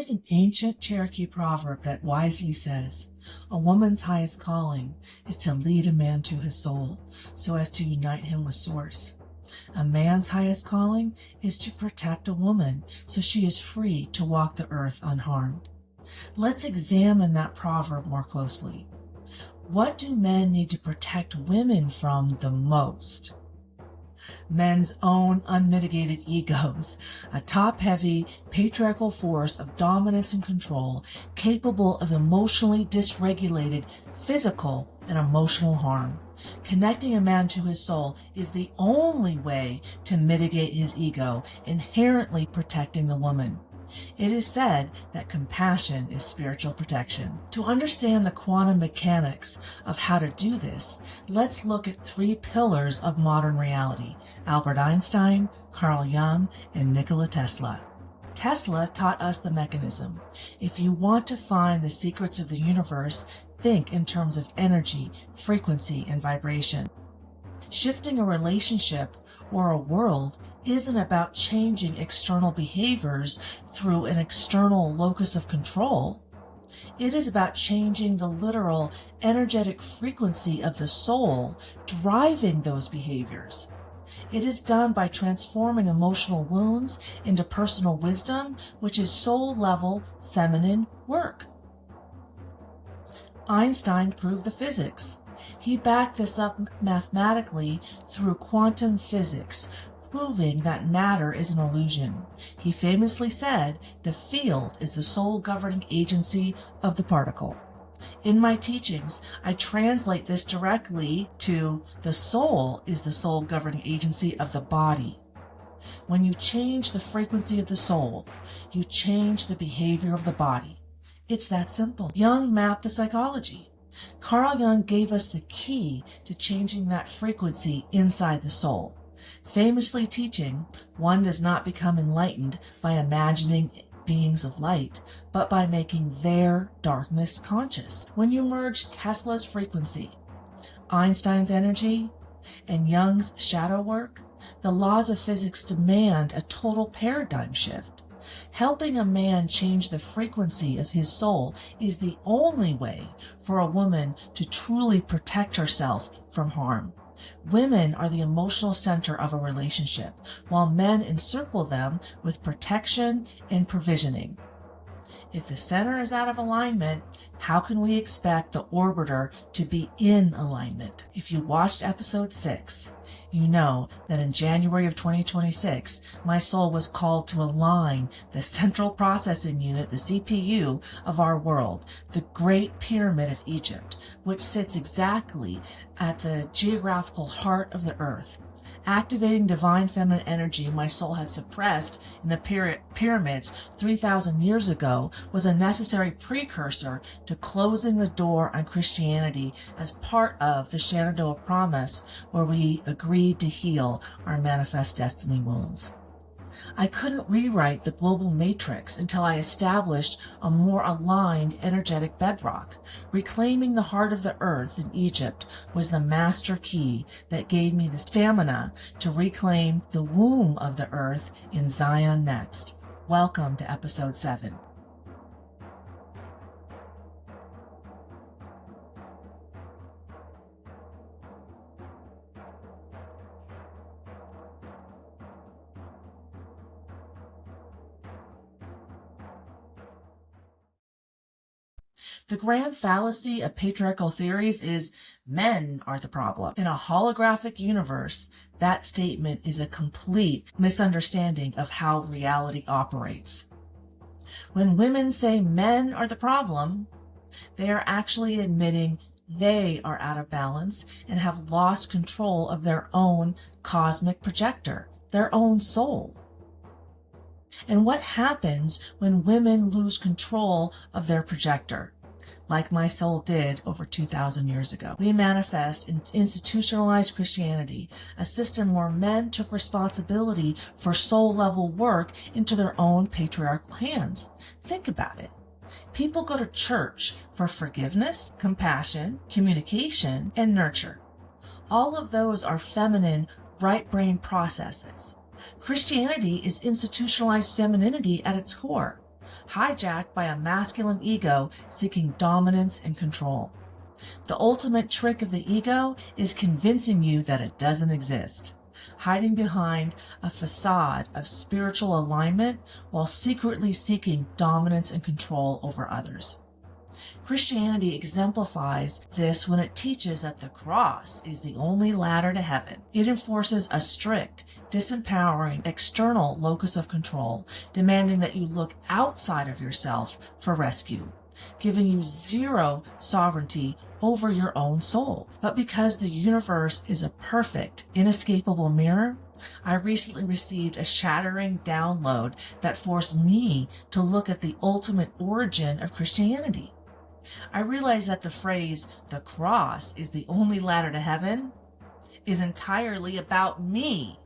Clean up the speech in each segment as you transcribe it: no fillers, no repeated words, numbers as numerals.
is an ancient Cherokee proverb that wisely says, "A woman's highest calling is to lead a man to his soul so as to unite him with Source. A man's highest calling is to protect a woman so she is free to walk the earth unharmed." Let's examine that proverb more closely. What do men need to protect women from the most? Men's own unmitigated egos, a top-heavy, patriarchal force of dominance and control, capable of emotionally dysregulated physical and emotional harm. Connecting a man to his soul is the only way to mitigate his ego, inherently protecting the woman. It is said that compassion is spiritual protection. To understand the quantum mechanics of how to do this, let's look at 3 pillars of modern reality: Albert Einstein, Carl Jung, and Nikola Tesla. Tesla taught us the mechanism. If you want to find the secrets of the universe, think in terms of energy, frequency, and vibration. Shifting a relationship or a world isn't about changing external behaviors through an external locus of control. It is about changing the literal energetic frequency of the soul driving those behaviors. It is done by transforming emotional wounds into personal wisdom, which is soul-level feminine work. Einstein proved the physics. He backed this up mathematically through quantum physics, proving that matter is an illusion. He famously said, "The field is the sole governing agency of the particle." In my teachings, I translate this directly to the soul is the sole governing agency of the body. When you change the frequency of the soul, you change the behavior of the body. It's that simple. Jung mapped the psychology. Carl Jung gave us the key to changing that frequency inside the soul, famously teaching, one does not become enlightened by imagining beings of light, but by making their darkness conscious. When you merge Tesla's frequency, Einstein's energy, and Jung's shadow work, the laws of physics demand a total paradigm shift. Helping a man change the frequency of his soul is the only way for a woman to truly protect herself from harm. Women are the emotional center of a relationship, while men encircle them with protection and provisioning. If the center is out of alignment, how can we expect the orbiter to be in alignment? If you watched episode 6, you know that in January of 2026, my soul was called to align the central processing unit, the CPU, of our world, the Great Pyramid of Egypt, which sits exactly at the geographical heart of the earth. Activating divine feminine energy my soul had suppressed in the pyramids 3,000 years ago was a necessary precursor to closing the door on Christianity as part of the Shenandoah promise, where we agreed to heal our manifest destiny wounds. I couldn't rewrite the global matrix until I established a more aligned energetic bedrock. Reclaiming the heart of the earth in Egypt was the master key that gave me the stamina to reclaim the womb of the earth in Zion next. Welcome to episode 7. The grand fallacy of patriarchal theories is men are the problem. In a holographic universe, that statement is a complete misunderstanding of how reality operates. When women say men are the problem, they are actually admitting they are out of balance and have lost control of their own cosmic projector, their own soul. And what happens when women lose control of their projector? Like my soul did over 2,000 years ago. We manifest in institutionalized Christianity, a system where men took responsibility for soul-level work into their own patriarchal hands. Think about it. People go to church for forgiveness, compassion, communication, and nurture. All of those are feminine, right brain processes. Christianity is institutionalized femininity at its core. hijacked by a masculine ego seeking dominance and control. The ultimate trick of the ego is convincing you that it doesn't exist, hiding behind a facade of spiritual alignment while secretly seeking dominance and control over others. Christianity exemplifies this when it teaches that the cross is the only ladder to heaven. It enforces a strict, disempowering external locus of control, demanding that you look outside of yourself for rescue, giving you zero sovereignty over your own soul. But because the universe is a perfect, inescapable mirror, I recently received a shattering download that forced me to look at the ultimate origin of Christianity. I realized that the phrase, "the cross is the only ladder to heaven," is entirely about me.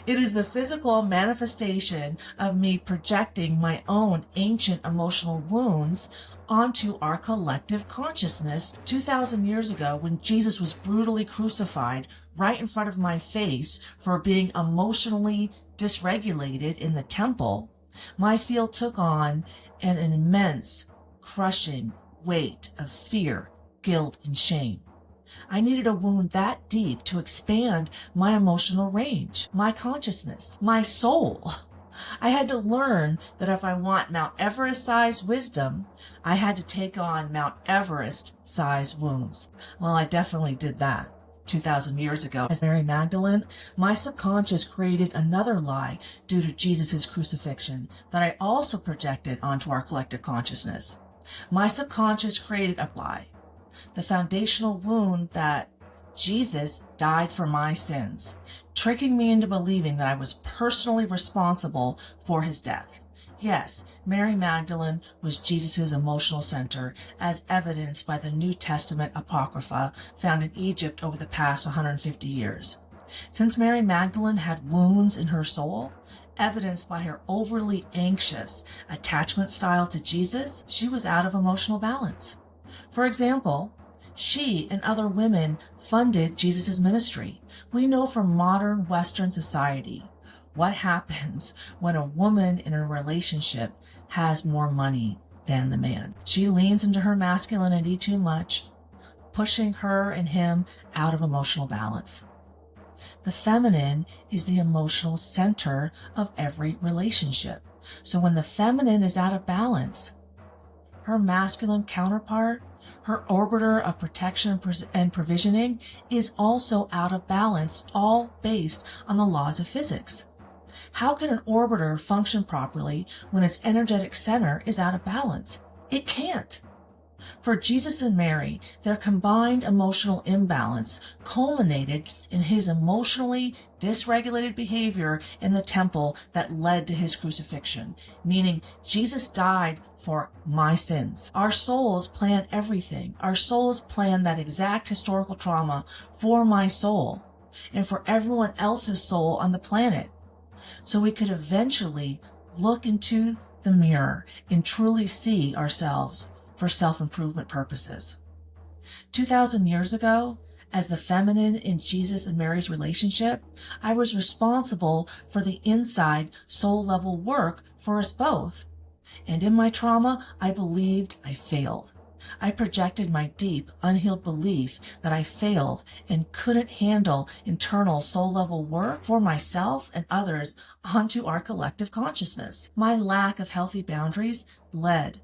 It is the physical manifestation of me projecting my own ancient emotional wounds onto our collective consciousness 2,000 years ago when Jesus was brutally crucified right in front of my face for being emotionally dysregulated in the temple. My field took on an immense, crushing weight of fear, guilt, and shame. I needed a wound that deep to expand my emotional range, my consciousness, my soul. I had to learn that if I want Mount Everest-sized wisdom, I had to take on Mount Everest-sized wounds. Well, I definitely did that 2,000 years ago. As Mary Magdalene, my subconscious created another lie due to Jesus' crucifixion that I also projected onto our collective consciousness. My subconscious created a lie, the foundational wound that Jesus died for my sins, tricking me into believing that I was personally responsible for his death. Yes, Mary Magdalene was Jesus' emotional center, as evidenced by the New Testament Apocrypha found in Egypt over the past 150 years. Since Mary Magdalene had wounds in her soul, evidenced by her overly anxious attachment style to Jesus, she was out of emotional balance. For example, she and other women funded Jesus' ministry. We know from modern Western society what happens when a woman in a relationship has more money than the man. She leans into her masculinity too much, pushing her and him out of emotional balance. The feminine is the emotional center of every relationship. So when the feminine is out of balance, her masculine counterpart, her orbiter of protection and provisioning, is also out of balance, all based on the laws of physics. How can an orbiter function properly when its energetic center is out of balance? It can't. For Jesus and Mary, their combined emotional imbalance culminated in his emotionally dysregulated behavior in the temple that led to his crucifixion, meaning Jesus died for my sins. Our souls plan everything. Our souls plan that exact historical trauma for my soul and for everyone else's soul on the planet, so we could eventually look into the mirror and truly see ourselves for self-improvement purposes. 2,000 years ago, as the feminine in Jesus and Mary's relationship, I was responsible for the inside soul-level work for us both. And in my trauma, I believed I failed. I projected my deep, unhealed belief that I failed and couldn't handle internal soul-level work for myself and others onto our collective consciousness. My lack of healthy boundaries led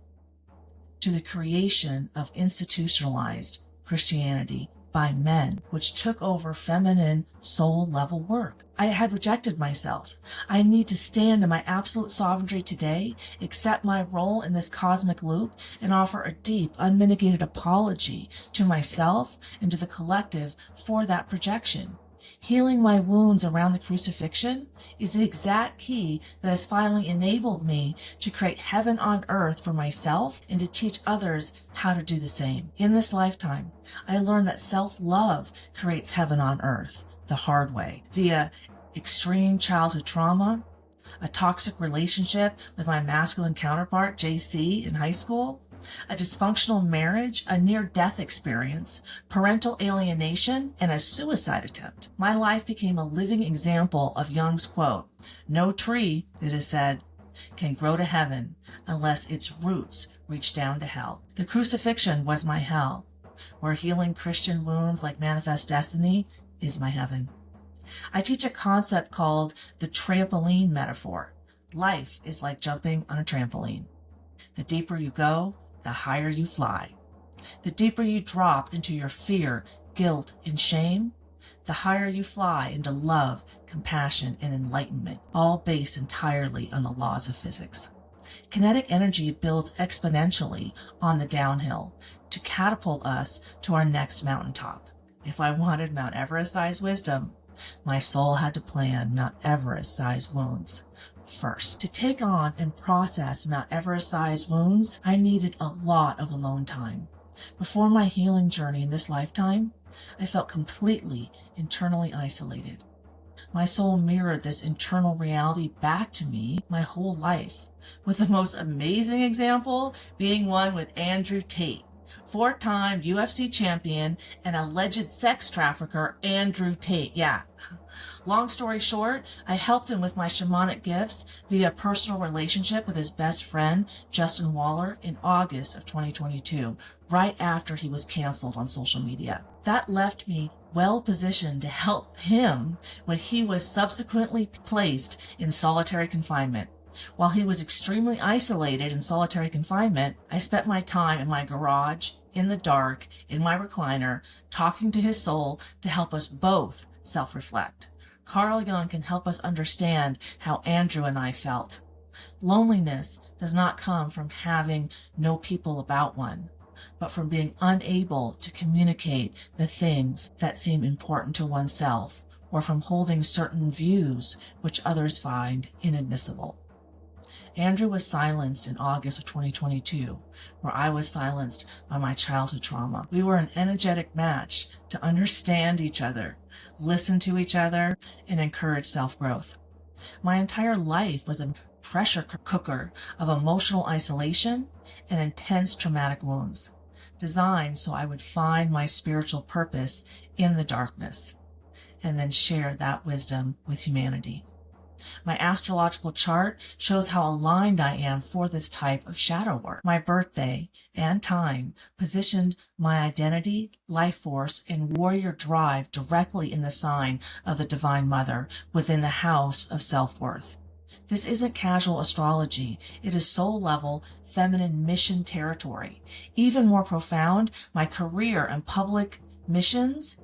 to the creation of institutionalized Christianity by men, which took over feminine soul-level work. I had rejected myself. I need to stand in my absolute sovereignty today, accept my role in this cosmic loop, and offer a deep, unmitigated apology to myself and to the collective for that projection. Healing my wounds around the crucifixion is the exact key that has finally enabled me to create heaven on earth for myself and to teach others how to do the same. In this lifetime, I learned that self-love creates heaven on earth the hard way, via extreme childhood trauma, a toxic relationship with my masculine counterpart, JC, in high school, a dysfunctional marriage, a near-death experience, parental alienation, and a suicide attempt. My life became a living example of Jung's quote, "No tree," it is said, can grow to heaven unless its roots reach down to hell. The crucifixion was my hell, where healing Christian wounds like Manifest Destiny is my heaven. I teach a concept called the trampoline metaphor. Life is like jumping on a trampoline. The deeper you go, the higher you fly. The deeper you drop into your fear, guilt, and shame, the higher you fly into love, compassion, and enlightenment, all based entirely on the laws of physics. Kinetic energy builds exponentially on the downhill to catapult us to our next mountaintop. If I wanted Mount Everest-sized wisdom, my soul had to plan Mount Everest-sized wounds first. To take on and process Mount Everest-sized wounds, I needed a lot of alone time. Before my healing journey in this lifetime, I felt completely internally isolated. My soul mirrored this internal reality back to me my whole life, with the most amazing example being one with Andrew Tate, 4-time UFC champion and alleged sex trafficker Andrew Tate. Yeah. Long story short, I helped him with my shamanic gifts via personal relationship with his best friend, Justin Waller, in August of 2022, right after he was canceled on social media. That left me well positioned to help him when he was subsequently placed in solitary confinement. While he was extremely isolated in solitary confinement, I spent my time in my garage, in the dark, in my recliner, talking to his soul to help us both self-reflect. Carl Jung can help us understand how Andrew and I felt. Loneliness does not come from having no people about one, but from being unable to communicate the things that seem important to oneself, or from holding certain views which others find inadmissible. Andrew was silenced in August of 2022, where I was silenced by my childhood trauma. We were an energetic match to understand each other, listen to each other, and encourage self-growth. My entire life was a pressure cooker of emotional isolation and intense traumatic wounds, designed so I would find my spiritual purpose in the darkness, and then share that wisdom with humanity. My astrological chart shows how aligned I am for this type of shadow work. My birthday and time positioned my identity, life force, and warrior drive directly in the sign of the Divine Mother within the house of self-worth. This isn't casual astrology. It is soul-level, feminine mission territory. Even more profound, my career and public missions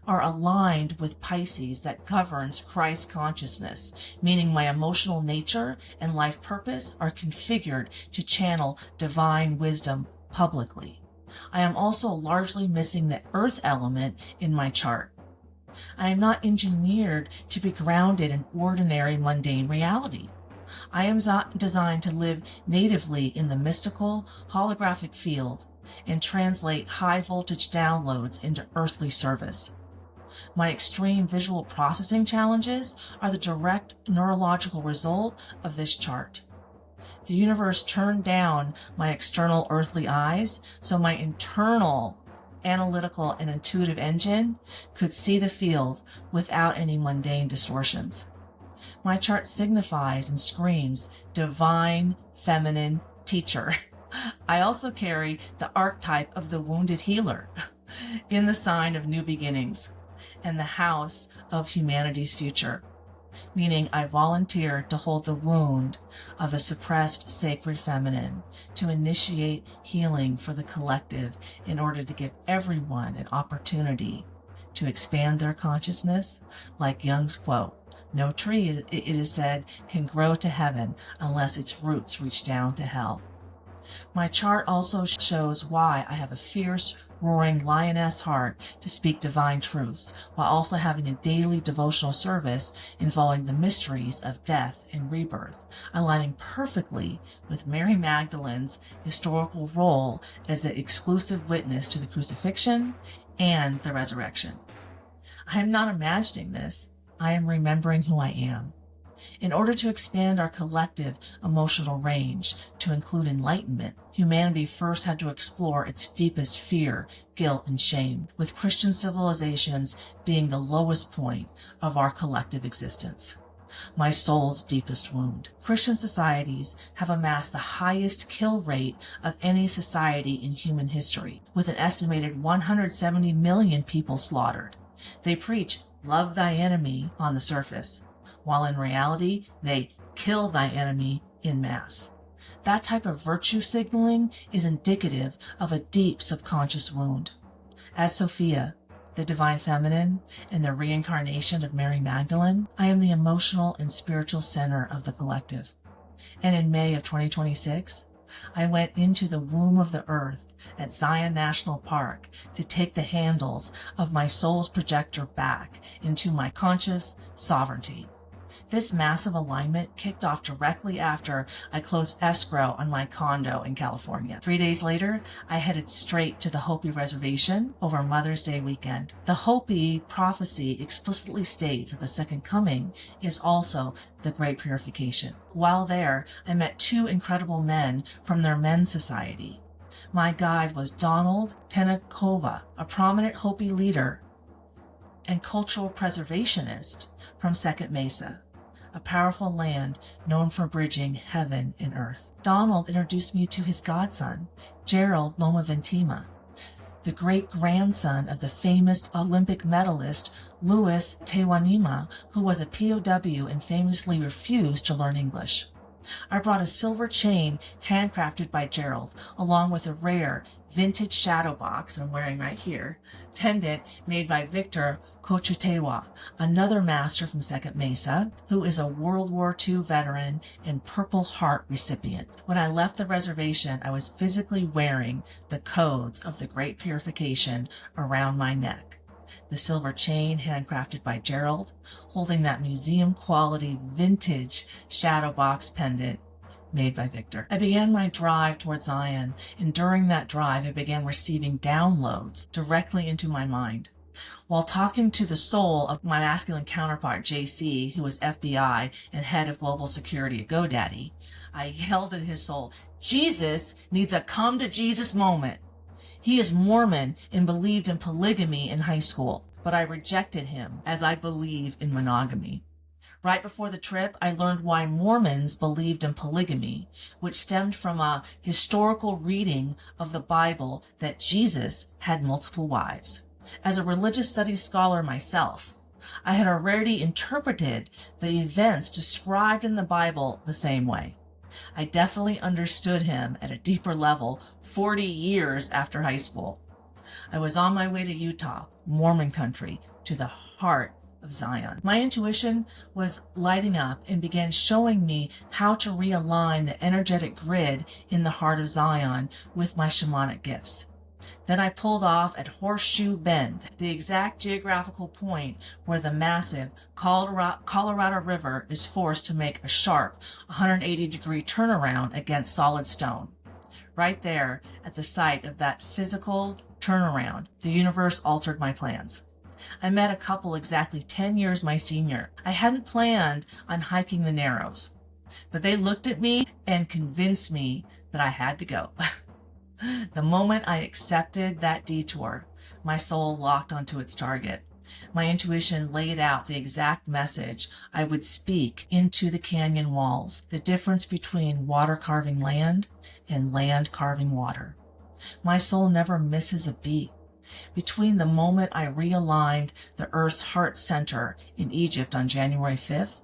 are aligned with Pisces that governs Christ consciousness, meaning my emotional nature and life purpose are configured to channel divine wisdom publicly. I am also largely missing the earth element in my chart. I am not engineered to be grounded in ordinary mundane reality. I am designed to live natively in the mystical, holographic field and translate high voltage downloads into earthly service. My extreme visual processing challenges are the direct neurological result of this chart. The universe turned down my external earthly eyes so my internal analytical and intuitive engine could see the field without any mundane distortions. My chart signifies and screams divine feminine teacher. I also carry the archetype of the wounded healer in the sign of new beginnings and the house of humanity's future, meaning I volunteer to hold the wound of the suppressed sacred feminine to initiate healing for the collective in order to give everyone an opportunity to expand their consciousness. Like Jung's quote, no tree, it is said, can grow to heaven unless its roots reach down to hell. My chart also shows why I have a fierce, roaring lioness heart to speak divine truths, while also having a daily devotional service involving the mysteries of death and rebirth, aligning perfectly with Mary Magdalene's historical role as the exclusive witness to the crucifixion and the resurrection. I am not imagining this. I am remembering who I am. In order to expand our collective emotional range to include enlightenment, humanity first had to explore its deepest fear, guilt, and shame, with Christian civilizations being the lowest point of our collective existence. my soul's deepest wound. Christian societies have amassed the highest kill rate of any society in human history, with an estimated 170 million people slaughtered. They preach, love thy enemy on the surface, while in reality, they kill thy enemy en masse. That type of virtue signaling is indicative of a deep subconscious wound. As Sophia, the divine feminine, and the reincarnation of Mary Magdalene, I am the emotional and spiritual center of the collective. And in May of 2026, I went into the womb of the earth at Zion National Park to take the handles of my soul's projector back into my conscious sovereignty. This massive alignment kicked off directly after I closed escrow on my condo in California. 3 days later, I headed straight to the Hopi Reservation over Mother's Day weekend. The Hopi prophecy explicitly states that the second coming is also the Great Purification. While there, I met two incredible men from their men's society. My guide was Donald Tenakova, a prominent Hopi leader and cultural preservationist from Second Mesa, a powerful land known for bridging heaven and earth. Donald introduced me to his godson, Gerald Lomaventima, the great-grandson of the famous Olympic medalist Louis Tewanima, who was a POW and famously refused to learn English. I brought a silver chain handcrafted by Gerald, along with a rare vintage shadow box I'm wearing right here, pendant made by Victor Kochutewa, another master from Second Mesa, who is a World War II veteran and Purple Heart recipient. When I left the reservation, I was physically wearing the codes of the Great Purification around my neck. The silver chain handcrafted by Gerald, holding that museum-quality vintage shadow box pendant made by Victor. I began my drive towards Zion, and during that drive, I began receiving downloads directly into my mind. While talking to the soul of my masculine counterpart, JC, who was FBI and head of global security at GoDaddy, I yelled at his soul, "Jesus needs a come to Jesus moment." He is Mormon and believed in polygamy in high school, but I rejected him as I believe in monogamy. Right before the trip, I learned why Mormons believed in polygamy, which stemmed from a historical reading of the Bible that Jesus had multiple wives. As a religious studies scholar myself, I had already interpreted the events described in the Bible the same way. I definitely understood him at a deeper level 40 years after high school. I was on my way to Utah, Mormon country, to the heart of Zion. My intuition was lighting up and began showing me how to realign the energetic grid in the heart of Zion with my shamanic gifts. Then I pulled off at Horseshoe Bend, the exact geographical point where the massive Colorado River is forced to make a sharp 180-degree turnaround against solid stone. Right there, at the site of that physical turnaround, the universe altered my plans. I met a couple exactly 10 years my senior. I hadn't planned on hiking the Narrows, but they looked at me and convinced me that I had to go. The moment I accepted that detour, my soul locked onto its target. My intuition laid out the exact message I would speak into the canyon walls, the difference between water carving land and land carving water. My soul never misses a beat. Between the moment I realigned the Earth's heart center in Egypt on January 5th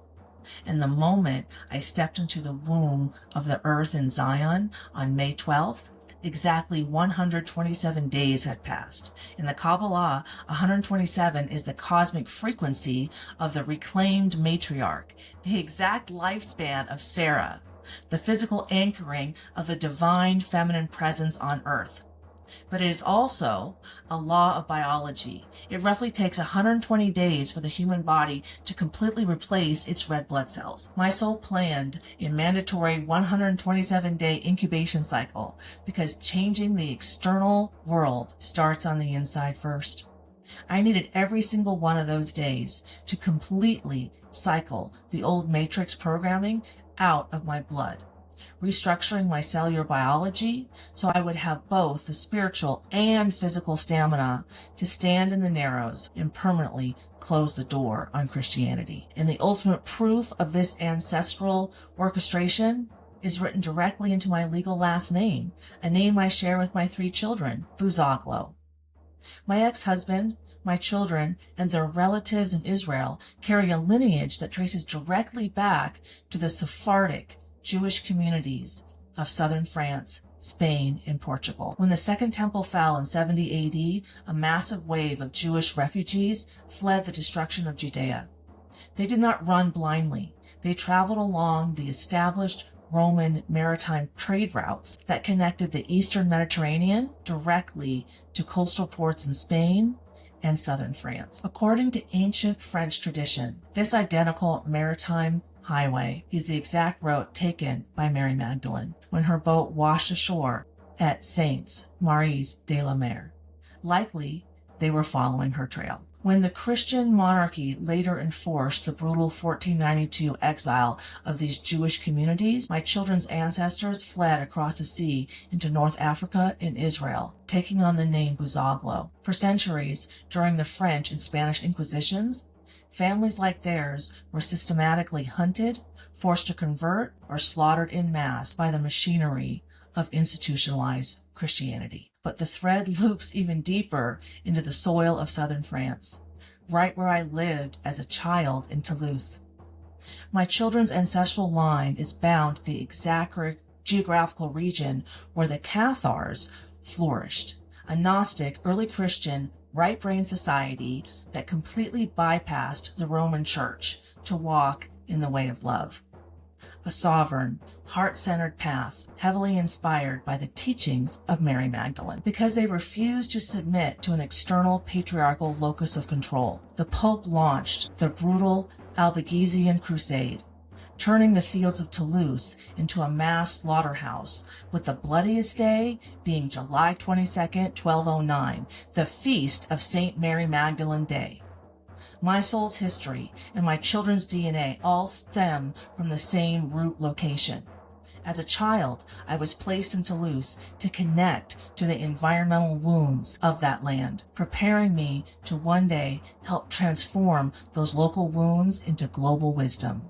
and the moment I stepped into the womb of the Earth in Zion on May 12th, exactly 127 days had passed. In the Kabbalah, 127 is the cosmic frequency of the reclaimed matriarch, the exact lifespan of Sarah, the physical anchoring of the divine feminine presence on Earth. But it is also a law of biology. It roughly takes 120 days for the human body to completely replace its red blood cells. My soul planned a mandatory 127-day incubation cycle because changing the external world starts on the inside first. I needed every single one of those days to completely cycle the old matrix programming out of my blood, restructuring my cellular biology so I would have both the spiritual and physical stamina to stand in the Narrows and permanently close the door on Christianity. And the ultimate proof of this ancestral orchestration is written directly into my legal last name, a name I share with my 3 children, Buzoglu. My ex-husband, my children, and their relatives in Israel carry a lineage that traces directly back to the Sephardic Jewish communities of southern France, Spain, and Portugal. When the Second Temple fell in 70 AD, a massive wave of Jewish refugees fled the destruction of Judea. They did not run blindly. They traveled along the established Roman maritime trade routes that connected the eastern Mediterranean directly to coastal ports in Spain and southern France. According to ancient French tradition, this identical maritime highway is the exact route taken by Mary Magdalene when her boat washed ashore at Saints Maries de la Mer. Likely, they were following her trail. When the Christian monarchy later enforced the brutal 1492 exile of these Jewish communities, my children's ancestors fled across the sea into North Africa and Israel, taking on the name Buzoglu. For centuries, during the French and Spanish Inquisitions, families like theirs were systematically hunted, forced to convert, or slaughtered en masse by the machinery of institutionalized Christianity. But the thread loops even deeper into the soil of southern France, right where I lived as a child in Toulouse. My children's ancestral line is bound to the exact geographical region where the Cathars flourished, a Gnostic, early Christian, right-brain society that completely bypassed the Roman Church to walk in the way of love. A sovereign, heart-centered path, heavily inspired by the teachings of Mary Magdalene. Because they refused to submit to an external patriarchal locus of control, the Pope launched the brutal Albigensian Crusade, turning the fields of Toulouse into a mass slaughterhouse, with the bloodiest day being July 22nd, 1209, the feast of St. Mary Magdalene Day. My soul's history and my children's DNA all stem from the same root location. As a child, I was placed in Toulouse to connect to the environmental wounds of that land, preparing me to one day help transform those local wounds into global wisdom.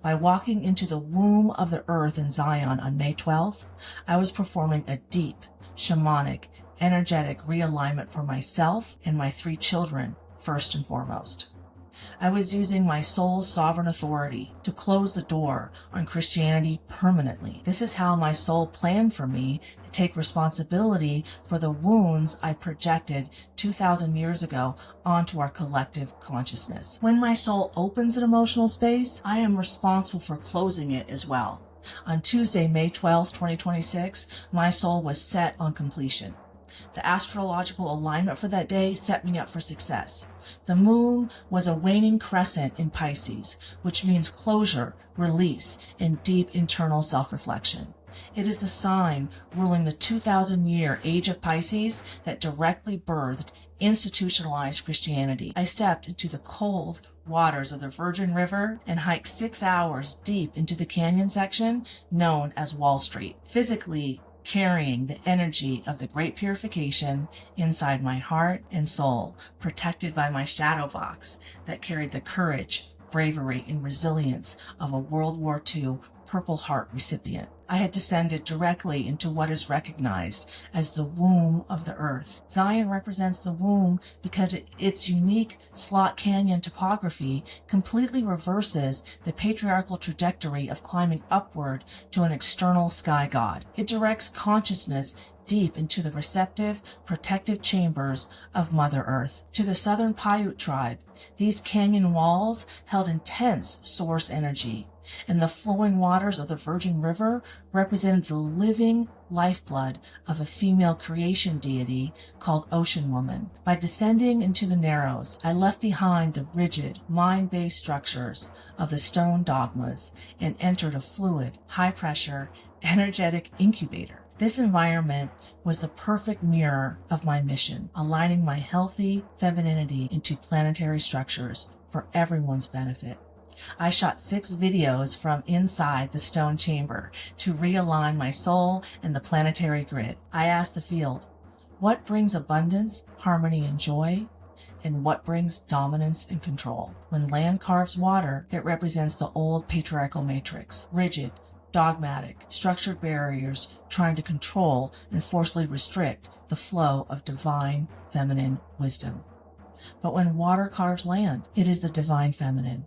By walking into the womb of the earth in Zion on May 12th, I was performing a deep, shamanic, energetic realignment for myself and my 3 children, first and foremost. I was using my soul's sovereign authority to close the door on Christianity permanently. This is how my soul planned for me to take responsibility for the wounds I projected 2,000 years ago onto our collective consciousness. When my soul opens an emotional space, I am responsible for closing it as well. On Tuesday, May 12, 2026, my soul was set on completion. The astrological alignment for that day set me up for success. The moon was a waning crescent in Pisces, which means closure, release, and deep internal self-reflection. It is the sign ruling the 2,000-year age of Pisces that directly birthed institutionalized Christianity. I stepped into the cold waters of the Virgin River and hiked 6 hours deep into the canyon section known as Wall Street, physically carrying the energy of the Great Purification inside my heart and soul, protected by my shadow box that carried the courage, bravery, and resilience of a World War II Purple Heart recipient. I had descended directly into what is recognized as the womb of the earth. Zion represents the womb because its unique slot canyon topography completely reverses the patriarchal trajectory of climbing upward to an external sky god. It directs consciousness deep into the receptive, protective chambers of Mother Earth. To the Southern Paiute tribe, these canyon walls held intense source energy, and the flowing waters of the Virgin River represented the living lifeblood of a female creation deity called Ocean Woman. By descending into the Narrows, I left behind the rigid, mind-based structures of the stone dogmas and entered a fluid, high-pressure, energetic incubator. This environment was the perfect mirror of my mission, aligning my healthy femininity into planetary structures for everyone's benefit. I shot 6 videos from inside the stone chamber to realign my soul and the planetary grid. I asked the field, what brings abundance, harmony, and joy? And what brings dominance and control? When land carves water, it represents the old patriarchal matrix, rigid, dogmatic, structured barriers trying to control and forcefully restrict the flow of divine feminine wisdom. But when water carves land, it is the divine feminine.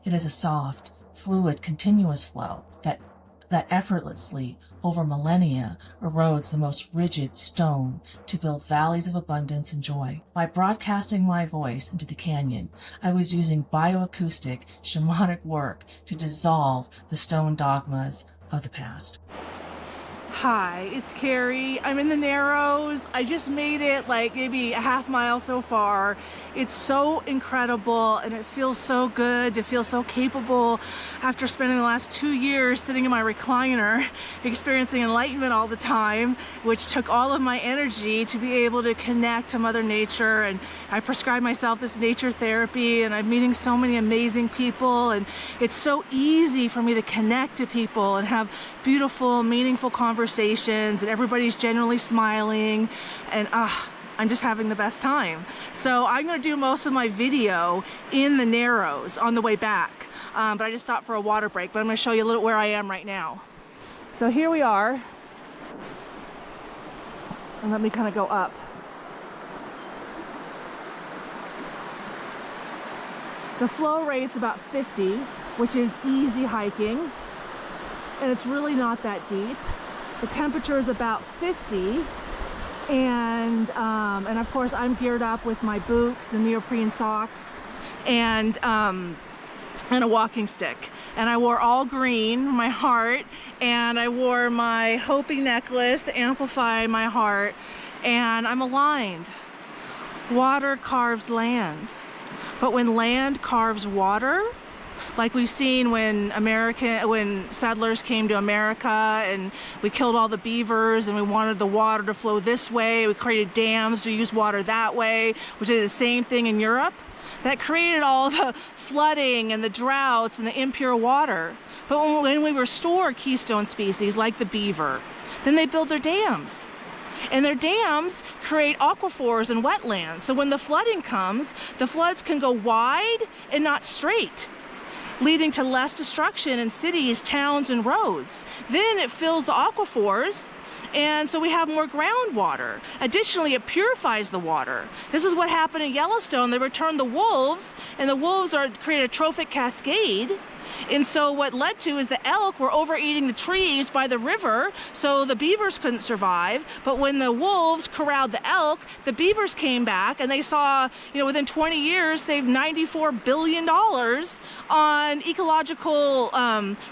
It is a soft, fluid, continuous flow that effortlessly, over millennia, erodes the most rigid stone to build valleys of abundance and joy. By broadcasting my voice into the canyon, I was using bioacoustic, shamanic work to dissolve the stone dogmas of the past. Hi, it's Carrie. I'm in the Narrows. I just made it like maybe a half mile so far. It's so incredible and it feels so good to feel so capable after spending the last 2 years sitting in my recliner experiencing enlightenment all the time, which took all of my energy to be able to connect to Mother Nature. And I prescribe myself this nature therapy and I'm meeting so many amazing people, and it's so easy for me to connect to people and have beautiful, meaningful conversations, and everybody's generally smiling, and I'm just having the best time. So I'm going to do most of my video in the Narrows on the way back, but I just stopped for a water break. But I'm going to show you a little where I am right now. So here we are, and let me kind of go up. The flow rate's about 50, which is easy hiking, and it's really not that deep. The temperature is about 50, and of course I'm geared up with my boots, the neoprene socks, and a walking stick. And I wore all green, my heart, and I wore my Hopi necklace to amplify my heart, and I'm aligned. Water carves land, but when land carves water, like we've seen when settlers came to America and we killed all the beavers and we wanted the water to flow this way, we created dams to use water that way, which is the same thing in Europe. That created all the flooding and the droughts and the impure water. But when we restore keystone species like the beaver, then they build their dams. And their dams create aquifers and wetlands. So when the flooding comes, the floods can go wide and not straight, leading to less destruction in cities, towns, and roads. Then it fills the aquifers, and so we have more groundwater. Additionally, it purifies the water. This is what happened in Yellowstone. They returned the wolves, and the wolves created a trophic cascade. And so what led to is the elk were overeating the trees by the river, so the beavers couldn't survive. But when the wolves corralled the elk, the beavers came back, and they saw, within 20 years, saved $94 billion on ecological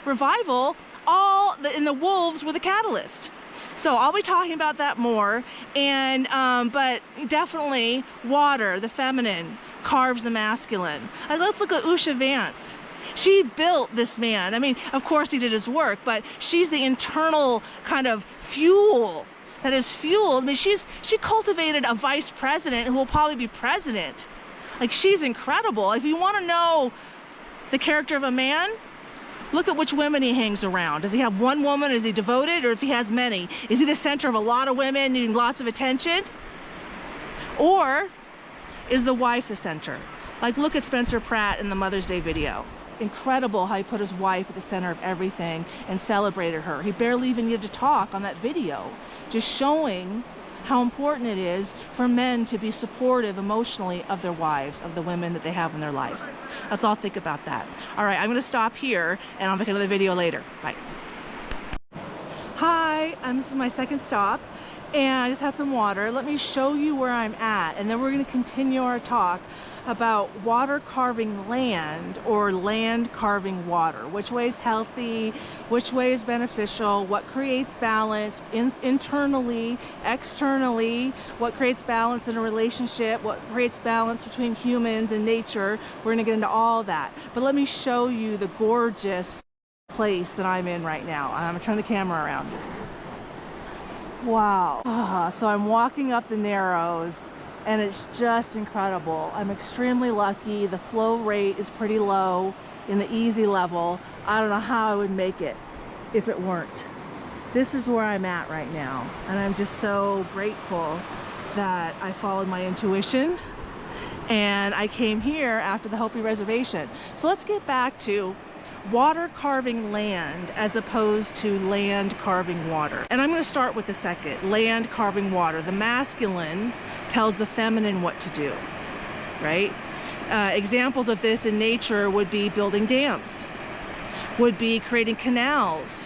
revival, and the wolves were the catalyst. So I'll be talking about that more, and but definitely water, the feminine, carves the masculine. Let's look at Usha Vance. She built this man. I mean, of course he did his work, but she's the internal kind of fuel that is fueled. I mean, she cultivated a vice president who will probably be president. Like, she's incredible. If you want to know the character of a man, look at which women he hangs around. Does he have one woman? Is he devoted? Or if he has many? Is he the center of a lot of women needing lots of attention? Or is the wife the center? Like, look at Spencer Pratt in the Mother's Day video. Incredible how he put his wife at the center of everything and celebrated her. He barely even needed to talk on that video, just showing how important it is for men to be supportive emotionally of their wives, of the women that they have in their life. Let's all think about that. All right, I'm going to stop here and I'll make another video later. Bye. Hi, this is my second stop, and I just had some water. Let me show you where I'm at, and then we're going to continue our talk about water carving land or land carving water. Which way is healthy, which way is beneficial, what creates balance internally, externally, what creates balance in a relationship, what creates balance between humans and nature. We're gonna get into all that. But let me show you the gorgeous place that I'm in right now. I'm gonna turn the camera around. Wow. So I'm walking up the Narrows, and it's just incredible. I'm extremely lucky. The flow rate is pretty low in the easy level. I don't know how I would make it if it weren't. This is where I'm at right now, and I'm just so grateful that I followed my intuition and I came here after the Hopi Reservation. So let's get back to water carving land as opposed to land carving water. And I'm going to start with the second, land carving water. The masculine tells the feminine what to do, right? Examples of this in nature would be building dams, would be creating canals,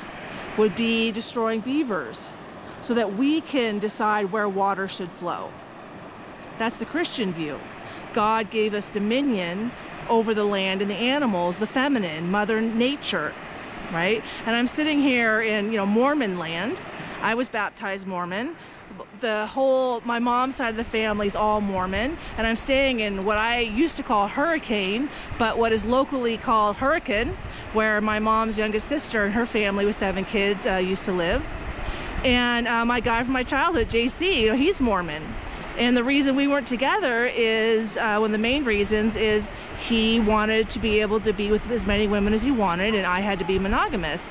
would be destroying beavers so that we can decide where water should flow. That's the Christian view. God gave us dominion over the land and the animals, the feminine, Mother Nature, right? And I'm sitting here in, Mormon land. I was baptized Mormon. My mom's side of the family is all Mormon, and I'm staying in what I used to call Hurricane, but what is locally called Hurricane, where my mom's youngest sister and her family with 7 kids used to live. And my guy from my childhood, JC, he's Mormon. And the reason we weren't together is, one of the main reasons is he wanted to be able to be with as many women as he wanted, and I had to be monogamous.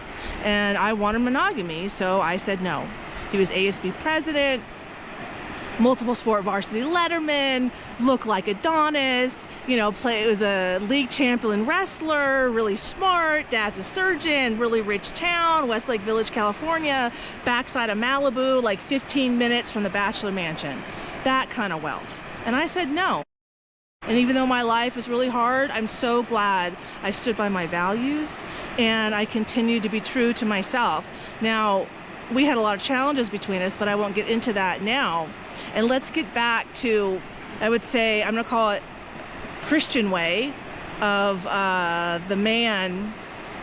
And I wanted monogamy, so I said no. He was ASB president, multiple sport varsity letterman, looked like Adonis, was a league champion wrestler, really smart, dad's a surgeon, really rich town, Westlake Village, California, backside of Malibu, like 15 minutes from the Bachelor Mansion. That kind of wealth. And I said no. And even though my life is really hard, I'm so glad I stood by my values and I continued to be true to myself. Now, we had a lot of challenges between us, but I won't get into that now. And let's get back to, I would say, I'm going to call it Christian way of the man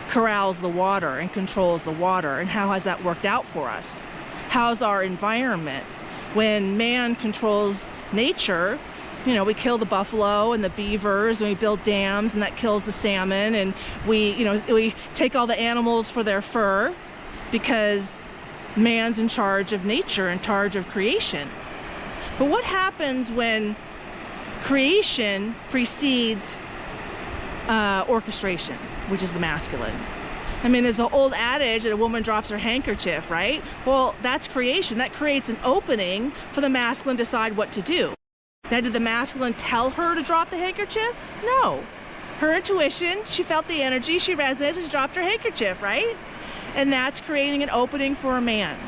corrals the water and controls the water. And how has that worked out for us? How's our environment? When man controls nature, we kill the buffalo and the beavers, and we build dams, and that kills the salmon, and we take all the animals for their fur because man's in charge of nature, in charge of creation. But what happens when creation precedes orchestration, which is the masculine? I mean, there's an old adage that a woman drops her handkerchief, right? Well, that's creation. That creates an opening for the masculine to decide what to do. Now, did the masculine tell her to drop the handkerchief? No. Her intuition, she felt the energy, she resonated, and she dropped her handkerchief, right? And that's creating an opening for a man.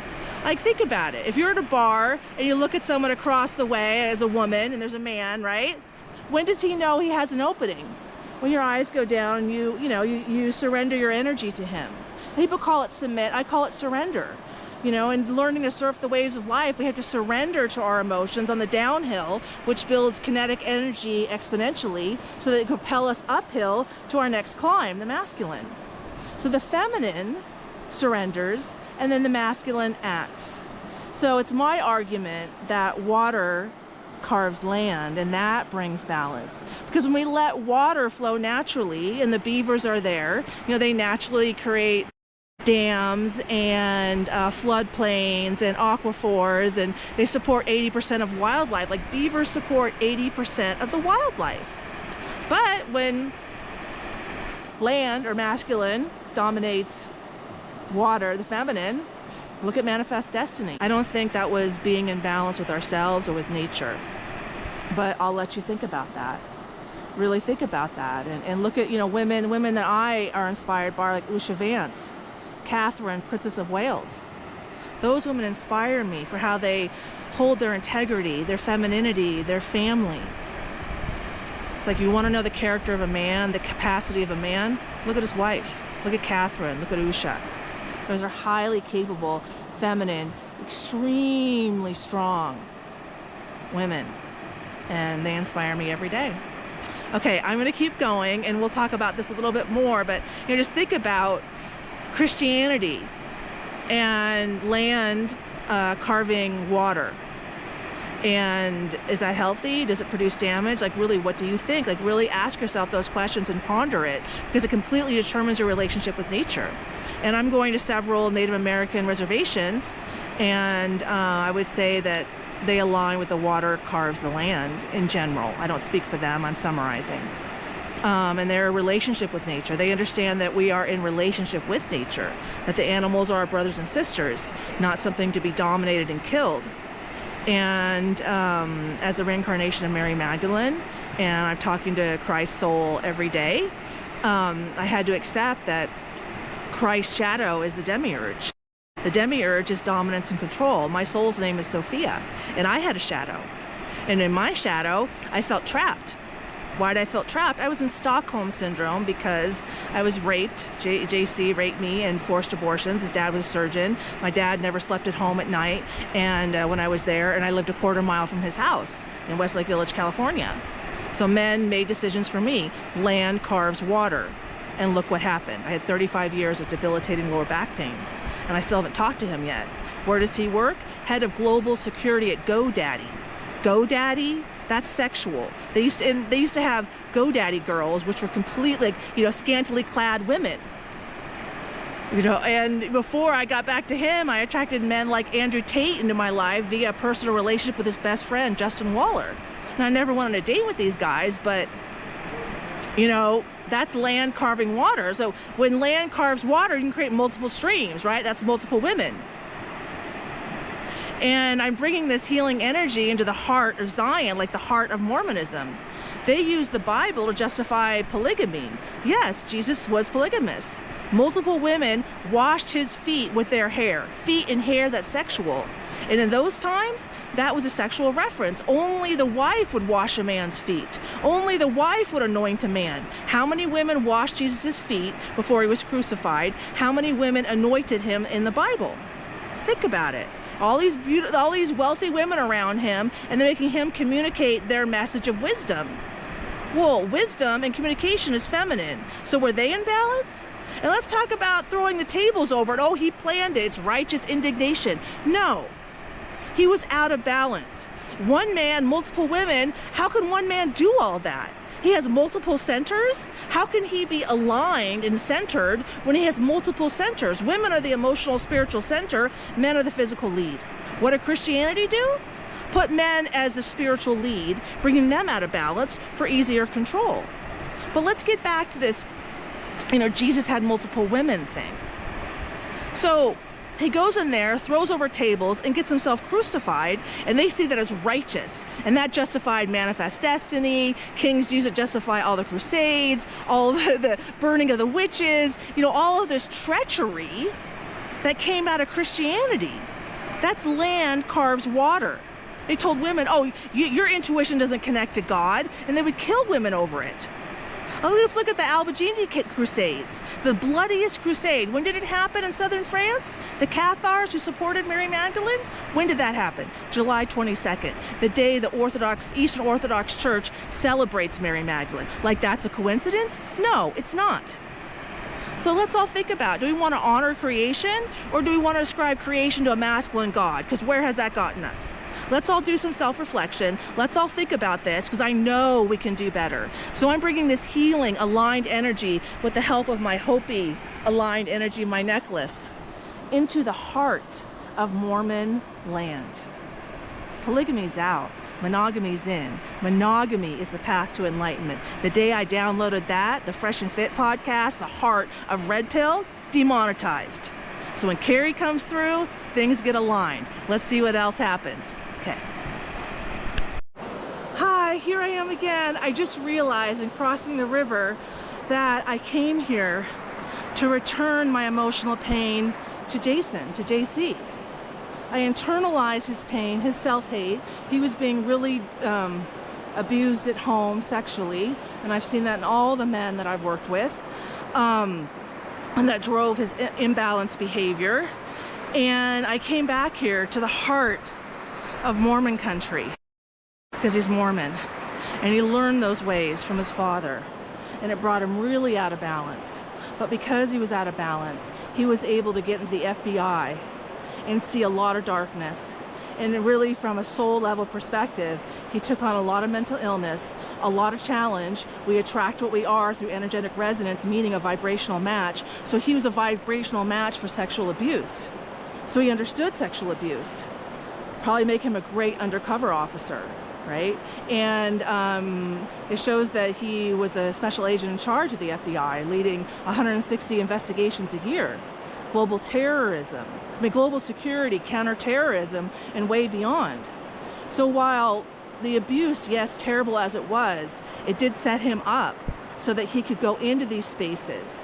Like, think about it. If you're at a bar and you look at someone across the way as a woman and there's a man, right? When does he know he has an opening? When your eyes go down and you surrender your energy to him. People call it submit, I call it surrender. And learning to surf the waves of life, we have to surrender to our emotions on the downhill, which builds kinetic energy exponentially so that it can propel us uphill to our next climb, the masculine. So the feminine surrenders, and then the masculine acts. So it's my argument that water carves land, and that brings balance. Because when we let water flow naturally, and the beavers are there, they naturally create dams and floodplains and aquifers, and they support 80% of wildlife. Like, beavers support 80% of the wildlife. But when land, or masculine, dominates water, the feminine, look at Manifest Destiny. I don't think that was being in balance with ourselves or with nature. But I'll let you think about that. Really think about that. And look at, women that I are inspired by, like Usha Vance, Catherine, Princess of Wales. Those women inspire me for how they hold their integrity, their femininity, their family. It's like, you want to know the character of a man, the capacity of a man? Look at his wife. Look at Catherine. Look at Usha. Those are highly capable, feminine, extremely strong women. And they inspire me every day. Okay, I'm going to keep going, and we'll talk about this a little bit more, but just think about Christianity and land carving water. And is that healthy? Does it produce damage? Like, really, what do you think? Like, really ask yourself those questions and ponder it, because it completely determines your relationship with nature. And I'm going to several Native American reservations, and I would say that they align with the water carves the land in general. I don't speak for them, I'm summarizing. And their relationship with nature. They understand that we are in relationship with nature, that the animals are our brothers and sisters, not something to be dominated and killed. And as a reincarnation of Mary Magdalene, and I'm talking to Christ's soul every day, I had to accept that Christ's shadow is the demiurge. The demiurge is dominance and control. My soul's name is Sophia, and I had a shadow. And in my shadow, I felt trapped. Why did I feel trapped? I was in Stockholm syndrome because I was raped. JC raped me and forced abortions. His dad was a surgeon. My dad never slept at home at night, and when I was there, and I lived a quarter mile from his house in Westlake Village, California. So men made decisions for me. Land carves water. And look what happened. I had 35 years of debilitating lower back pain, and I still haven't talked to him yet. Where does he work? Head of global security at GoDaddy. GoDaddy? That's sexual. They used to have GoDaddy girls, which were completely, scantily clad women. And before I got back to him, I attracted men like Andrew Tate into my life via a personal relationship with his best friend, Justin Waller. And I never went on a date with these guys, but, that's land carving water. So when land carves water, you can create multiple streams, right? That's multiple women. And I'm bringing this healing energy into the heart of Zion, like the heart of Mormonism. They use the Bible to justify polygamy. Yes, Jesus was polygamous. Multiple women washed his feet with their hair. Feet and hair, that's sexual. And in those times, that was a sexual reference. Only the wife would wash a man's feet. Only the wife would anoint a man. How many women washed Jesus' feet before he was crucified? How many women anointed him in the Bible? Think about it. All these wealthy women around him, and they're making him communicate their message of wisdom. Well, wisdom and communication is feminine. So were they in balance? And let's talk about throwing the tables over it. Oh, he planned it. It's righteous indignation. No. He was out of balance. One man, multiple women. How can one man do all that? He has multiple centers. How can he be aligned and centered when he has multiple centers? Women are the emotional, spiritual center. Men are the physical lead. What did Christianity do? Put men as the spiritual lead, bringing them out of balance for easier control. But let's get back to this, Jesus had multiple women thing. So he goes in there, throws over tables, and gets himself crucified, and they see that as righteous. And that justified manifest destiny. Kings use it to justify all the crusades, all of the burning of the witches, all of this treachery that came out of Christianity. That's land carves water. They told women, oh, your intuition doesn't connect to God, and they would kill women over it. Oh, let's look at the Albigensian Crusades, the bloodiest crusade. When did it happen in southern France? The Cathars who supported Mary Magdalene? When did that happen? July 22nd, the day the Eastern Orthodox Church celebrates Mary Magdalene. Like that's a coincidence? No, it's not. So let's all think about, do we want to honor creation, or do we want to ascribe creation to a masculine God? Because where has that gotten us? Let's all do some self-reflection. Let's all think about this, because I know we can do better. So I'm bringing this healing, aligned energy with the help of my Hopi aligned energy, my necklace, into the heart of Mormon land. Polygamy's out. Monogamy's in. Monogamy is the path to enlightenment. The day I downloaded that, the Fresh and Fit podcast, the heart of Red Pill, demonetized. So when Carrie comes through, things get aligned. Let's see what else happens. Okay. Hi, here I am again. I just realized in crossing the river that I came here to return my emotional pain to Jason, to JC. I internalized his pain, his self-hate. He was being really abused at home sexually, and I've seen that in all the men that I've worked with, and that drove his imbalanced behavior. And I came back here to the heart of Mormon country because he's Mormon, and he learned those ways from his father, and it brought him really out of balance. But because he was out of balance, he was able to get into the FBI and see a lot of darkness. And really, from a soul level perspective, he took on a lot of mental illness, a lot of challenge. We attract what we are through energetic resonance, meaning a vibrational match. So he was a vibrational match for sexual abuse. So he understood sexual abuse. probably make him a great undercover officer, right? And it shows that he was a special agent in charge of the FBI, leading 160 investigations a year. Global terrorism, global security, counterterrorism, and way beyond. So while the abuse, yes, terrible as it was, it did set him up so that he could go into these spaces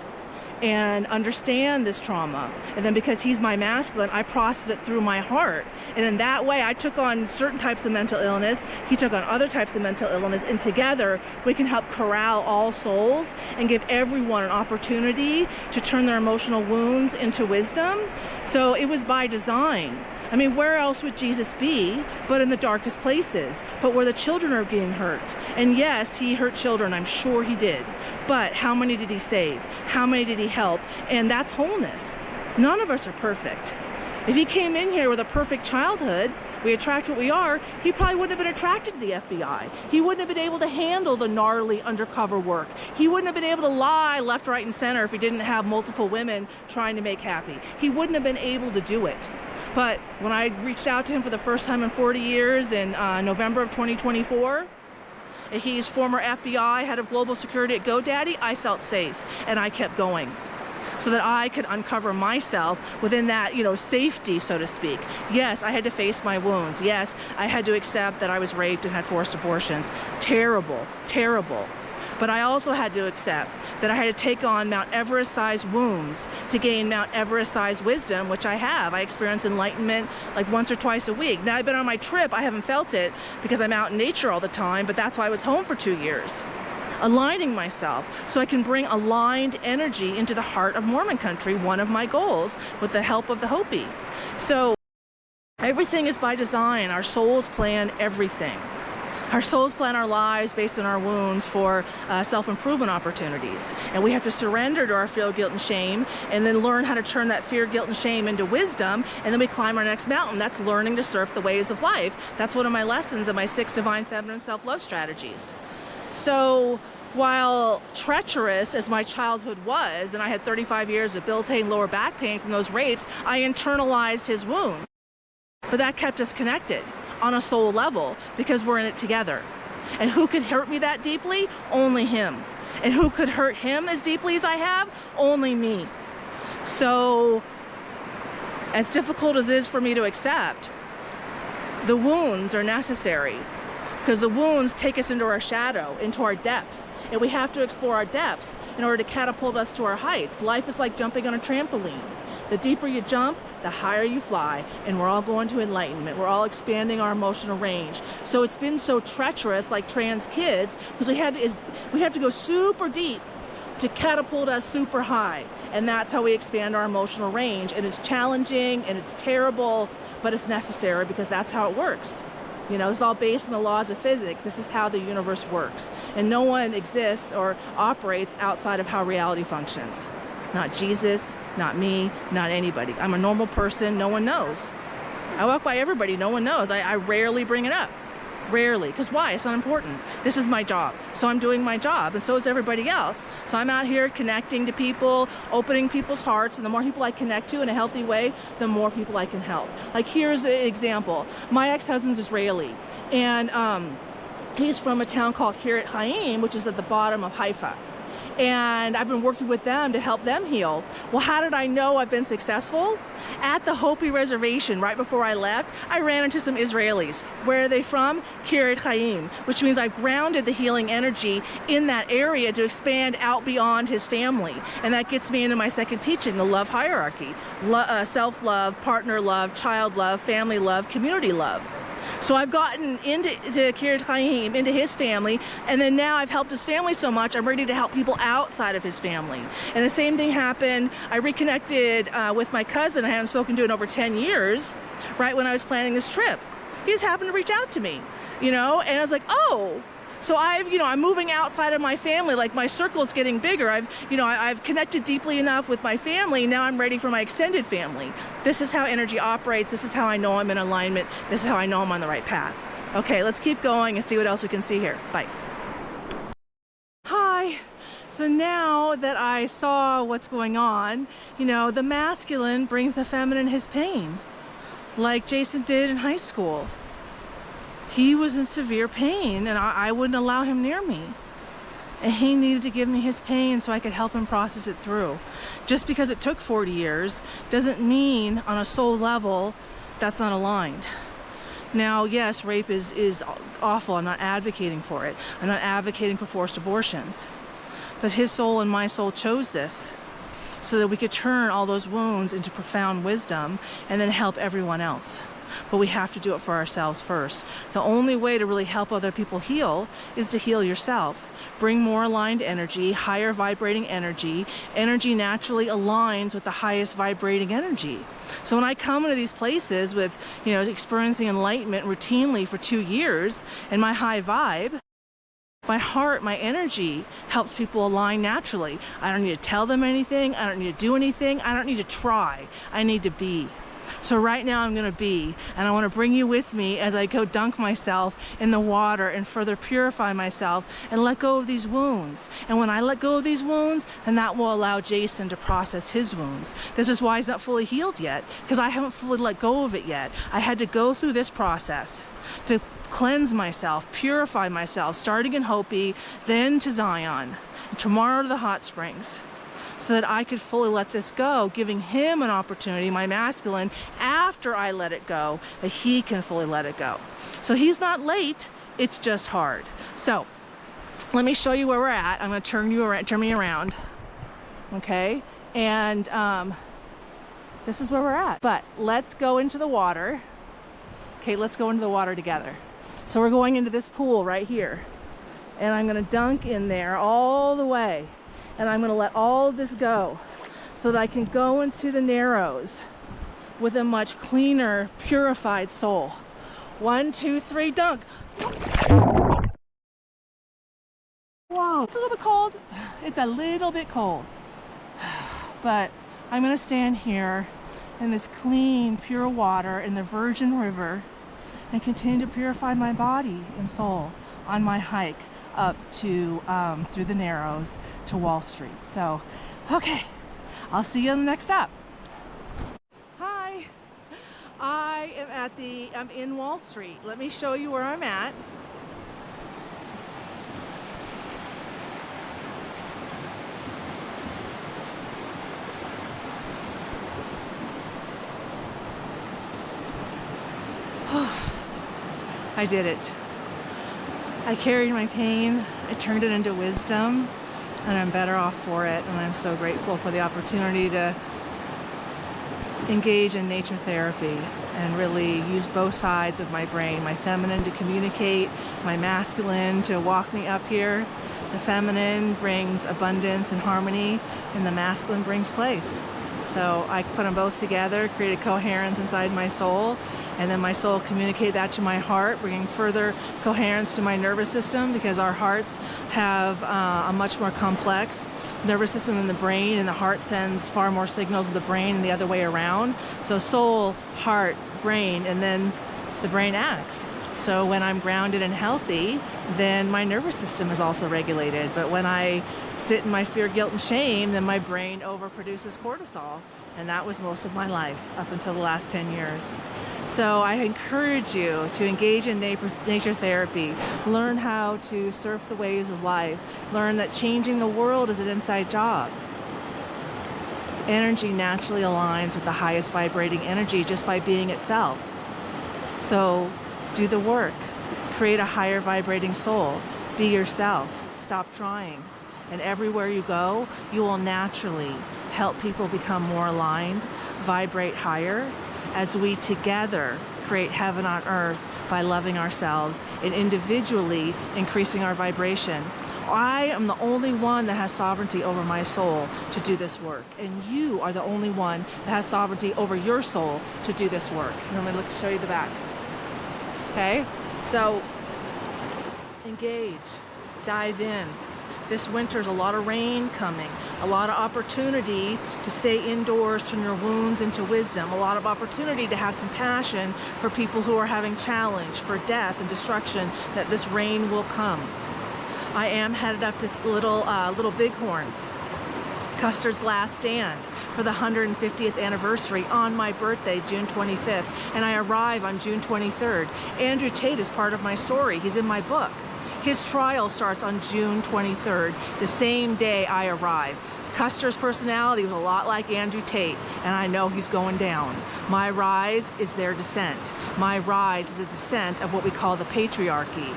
and understand this trauma. And then because he's my masculine, I process it through my heart. And in that way, I took on certain types of mental illness, he took on other types of mental illness, and together we can help corral all souls and give everyone an opportunity to turn their emotional wounds into wisdom. So it was by design. I mean, where else would Jesus be but in the darkest places, but where the children are getting hurt? And yes, he hurt children, I'm sure he did. But how many did he save? How many did he help? And that's wholeness. None of us are perfect. If he came in here with a perfect childhood, we attract what we are, he probably wouldn't have been attracted to the FBI. He wouldn't have been able to handle the gnarly undercover work. He wouldn't have been able to lie left, right, and center if he didn't have multiple women trying to make happy. He wouldn't have been able to do it. But when I reached out to him for the first time in 40 years in November of 2024, he's former FBI, head of global security at GoDaddy, I felt safe and I kept going so that I could uncover myself within that, safety, so to speak. Yes, I had to face my wounds. Yes, I had to accept that I was raped and had forced abortions. Terrible, terrible. But I also had to accept that I had to take on Mount Everest-sized wounds to gain Mount Everest-sized wisdom, which I have. I experience enlightenment like once or twice a week. Now I've been on my trip, I haven't felt it because I'm out in nature all the time, but that's why I was home for 2 years. Aligning myself so I can bring aligned energy into the heart of Mormon country, one of my goals, with the help of the Hopi. So everything is by design. Our souls plan everything. Our souls plan our lives based on our wounds for self-improvement opportunities. And we have to surrender to our fear, guilt, and shame, and then learn how to turn that fear, guilt, and shame into wisdom, and then we climb our next mountain. That's learning to surf the waves of life. That's one of my lessons in my 6 divine feminine self-love strategies. So while treacherous as my childhood was, and I had 35 years of debilitating lower back pain from those rapes, I internalized his wounds. But that kept us connected on a soul level because we're in it together. And who could hurt me that deeply? Only him. And who could hurt him as deeply as I have? Only me. So as difficult as it is for me to accept, the wounds are necessary because the wounds take us into our shadow, into our depths. And we have to explore our depths in order to catapult us to our heights. Life is like jumping on a trampoline. The deeper you jump, the higher you fly, and we're all going to enlightenment. We're all expanding our emotional range. So it's been so treacherous, like trans kids, because we have to go super deep to catapult us super high. And that's how we expand our emotional range. And it's challenging and it's terrible, but it's necessary because that's how it works. It's all based on the laws of physics. This is how the universe works. And no one exists or operates outside of how reality functions. Not Jesus, not me, not anybody. I'm a normal person, no one knows. I walk by everybody, no one knows. I rarely bring it up. Rarely. Because why? It's not important. This is my job. So I'm doing my job, and so is everybody else. So I'm out here connecting to people, opening people's hearts, and the more people I connect to in a healthy way, the more people I can help. Like here's an example. My ex-husband's Israeli, and he's from a town called Great Purification, which is at the bottom of Haifa. And I've been working with them to help them heal. Well, how did I know I've been successful? At the Hopi reservation, right before I left, I ran into some Israelis. Where are they from? Great Purification, which means I've grounded the healing energy in that area to expand out beyond his family. And that gets me into my second teaching, the love hierarchy. Self-love, partner love, child love, family love, community love. So I've gotten into Great Purification, into his family, and then now I've helped his family so much, I'm ready to help people outside of his family. And the same thing happened, I reconnected with my cousin I haven't spoken to in over 10 years, right when I was planning this trip. He just happened to reach out to me, and I was like, oh. So I'm moving outside of my family, like my circle is getting bigger. I've connected deeply enough with my family, now I'm ready for my extended family. This is how energy operates, this is how I know I'm in alignment, this is how I know I'm on the right path. Okay, let's keep going and see what else we can see here. Bye. Hi. So now that I saw what's going on, the masculine brings the feminine his pain. like Jason did in high school. He was in severe pain, and I wouldn't allow him near me. And he needed to give me his pain so I could help him process it through. Just because it took 40 years doesn't mean on a soul level that's not aligned. Now, yes, rape is awful. I'm not advocating for it. I'm not advocating for forced abortions. But his soul and my soul chose this so that we could turn all those wounds into profound wisdom and then help everyone else. But we have to do it for ourselves first. The only way to really help other people heal is to heal yourself. Bring more aligned energy, higher vibrating energy. Energy naturally aligns with the highest vibrating energy. So when I come into these places with, experiencing enlightenment routinely for 2 years and my high vibe, my heart, my energy helps people align naturally. I don't need to tell them anything. I don't need to do anything. I don't need to try. I need to be. So right now I'm going to be, and I want to bring you with me as I go dunk myself in the water and further purify myself and let go of these wounds. And when I let go of these wounds, then that will allow Jason to process his wounds. This is why he's not fully healed yet, because I haven't fully let go of it yet. I had to go through this process to cleanse myself, purify myself, starting in Hopi, then to Zion, tomorrow to the hot springs, so that I could fully let this go, giving him an opportunity, my masculine, after I let it go, that he can fully let it go. So he's not late, it's just hard. So let me show you where we're at. I'm going to turn me around, okay? And this is where we're at. But let's go into the water. Okay, let's go into the water together. So we're going into this pool right here, and I'm going to dunk in there all the way. And I'm going to let all of this go so that I can go into the Narrows with a much cleaner, purified soul. 1, 2, 3, dunk. Wow, it's a little bit cold. It's a little bit cold. But I'm going to stand here in this clean, pure water in the Virgin River and continue to purify my body and soul on my hike up to through the Narrows to Wall Street. So, okay, I'll see you on the next stop. Hi, I'm in Wall Street. Let me show you where I'm at. I did it. I carried my pain, I turned it into wisdom, and I'm better off for it. And I'm so grateful for the opportunity to engage in nature therapy and really use both sides of my brain, my feminine to communicate, my masculine to walk me up here. The feminine brings abundance and harmony, and the masculine brings place. So I put them both together, created coherence inside my soul, and then my soul communicated that to my heart, bringing further coherence to my nervous system, because our hearts have a much more complex nervous system than the brain, and the heart sends far more signals to the brain than the other way around. So soul, heart, brain, and then the brain acts. So when I'm grounded and healthy, then my nervous system is also regulated. But when I sit in my fear, guilt, and shame, then my brain overproduces cortisol. And that was most of my life up until the last 10 years. So I encourage you to engage in nature therapy, learn how to surf the waves of life, learn that changing the world is an inside job. Energy naturally aligns with the highest vibrating energy just by being itself. So do the work, create a higher vibrating soul, be yourself, stop trying. And everywhere you go, you will naturally help people become more aligned, vibrate higher, as we together create heaven on earth by loving ourselves and individually increasing our vibration. I am the only one that has sovereignty over my soul to do this work. And you are the only one that has sovereignty over your soul to do this work. And I'm going to show you the back. Okay? So, engage. Dive in. This winter's a lot of rain coming, a lot of opportunity to stay indoors, turn your wounds into wisdom, a lot of opportunity to have compassion for people who are having challenge, for death and destruction, that this rain will come. I am headed up to little Bighorn, Custard's Last Stand for the 150th anniversary on my birthday, June 25th, and I arrive on June 23rd. Andrew Tate is part of my story. He's in my book. His trial starts on June 23rd, the same day I arrive. Custer's personality was a lot like Andrew Tate, and I know he's going down. My rise is their descent. My rise is the descent of what we call the patriarchy.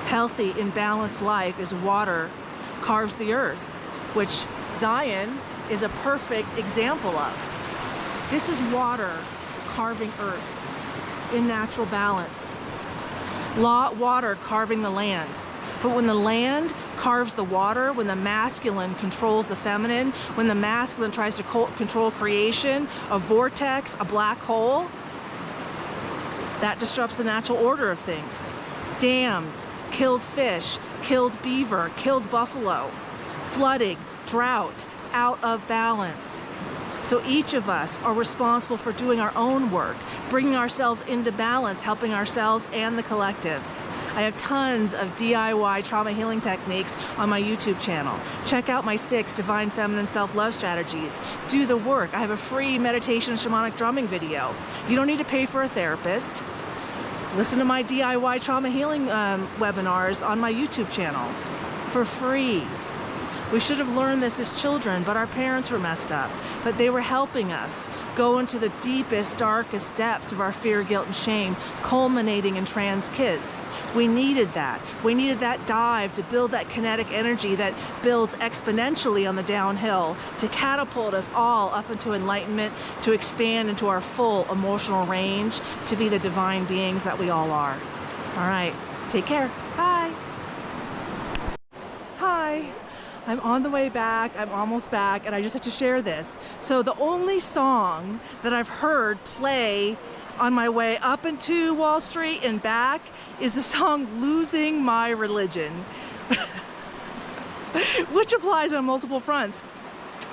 Healthy, imbalanced life is water carves the earth, which Zion is a perfect example of. This is water carving earth in natural balance. Water carving the land. But when the land carves the water, when the masculine controls the feminine, when the masculine tries to control creation, a vortex, a black hole, that disrupts the natural order of things. Dams, killed fish, killed beaver, killed buffalo, flooding, drought, out of balance. So each of us are responsible for doing our own work, bringing ourselves into balance, helping ourselves and the collective. I have tons of DIY trauma healing techniques on my YouTube channel. Check out my 6 Divine Feminine Self-Love Strategies. Do the work. I have a free meditation and shamanic drumming video. You don't need to pay for a therapist. Listen to my DIY trauma healing webinars on my YouTube channel for free. We should have learned this as children, but our parents were messed up. But they were helping us go into the deepest, darkest depths of our fear, guilt, and shame, culminating in trans kids. We needed that. We needed that dive to build that kinetic energy that builds exponentially on the downhill to catapult us all up into enlightenment, to expand into our full emotional range, to be the divine beings that we all are. All right, take care. Bye. Hi. I'm on the way back, I'm almost back, and I just have to share this. So the only song that I've heard play on my way up into Wall Street and back is the song Losing My Religion, which applies on multiple fronts.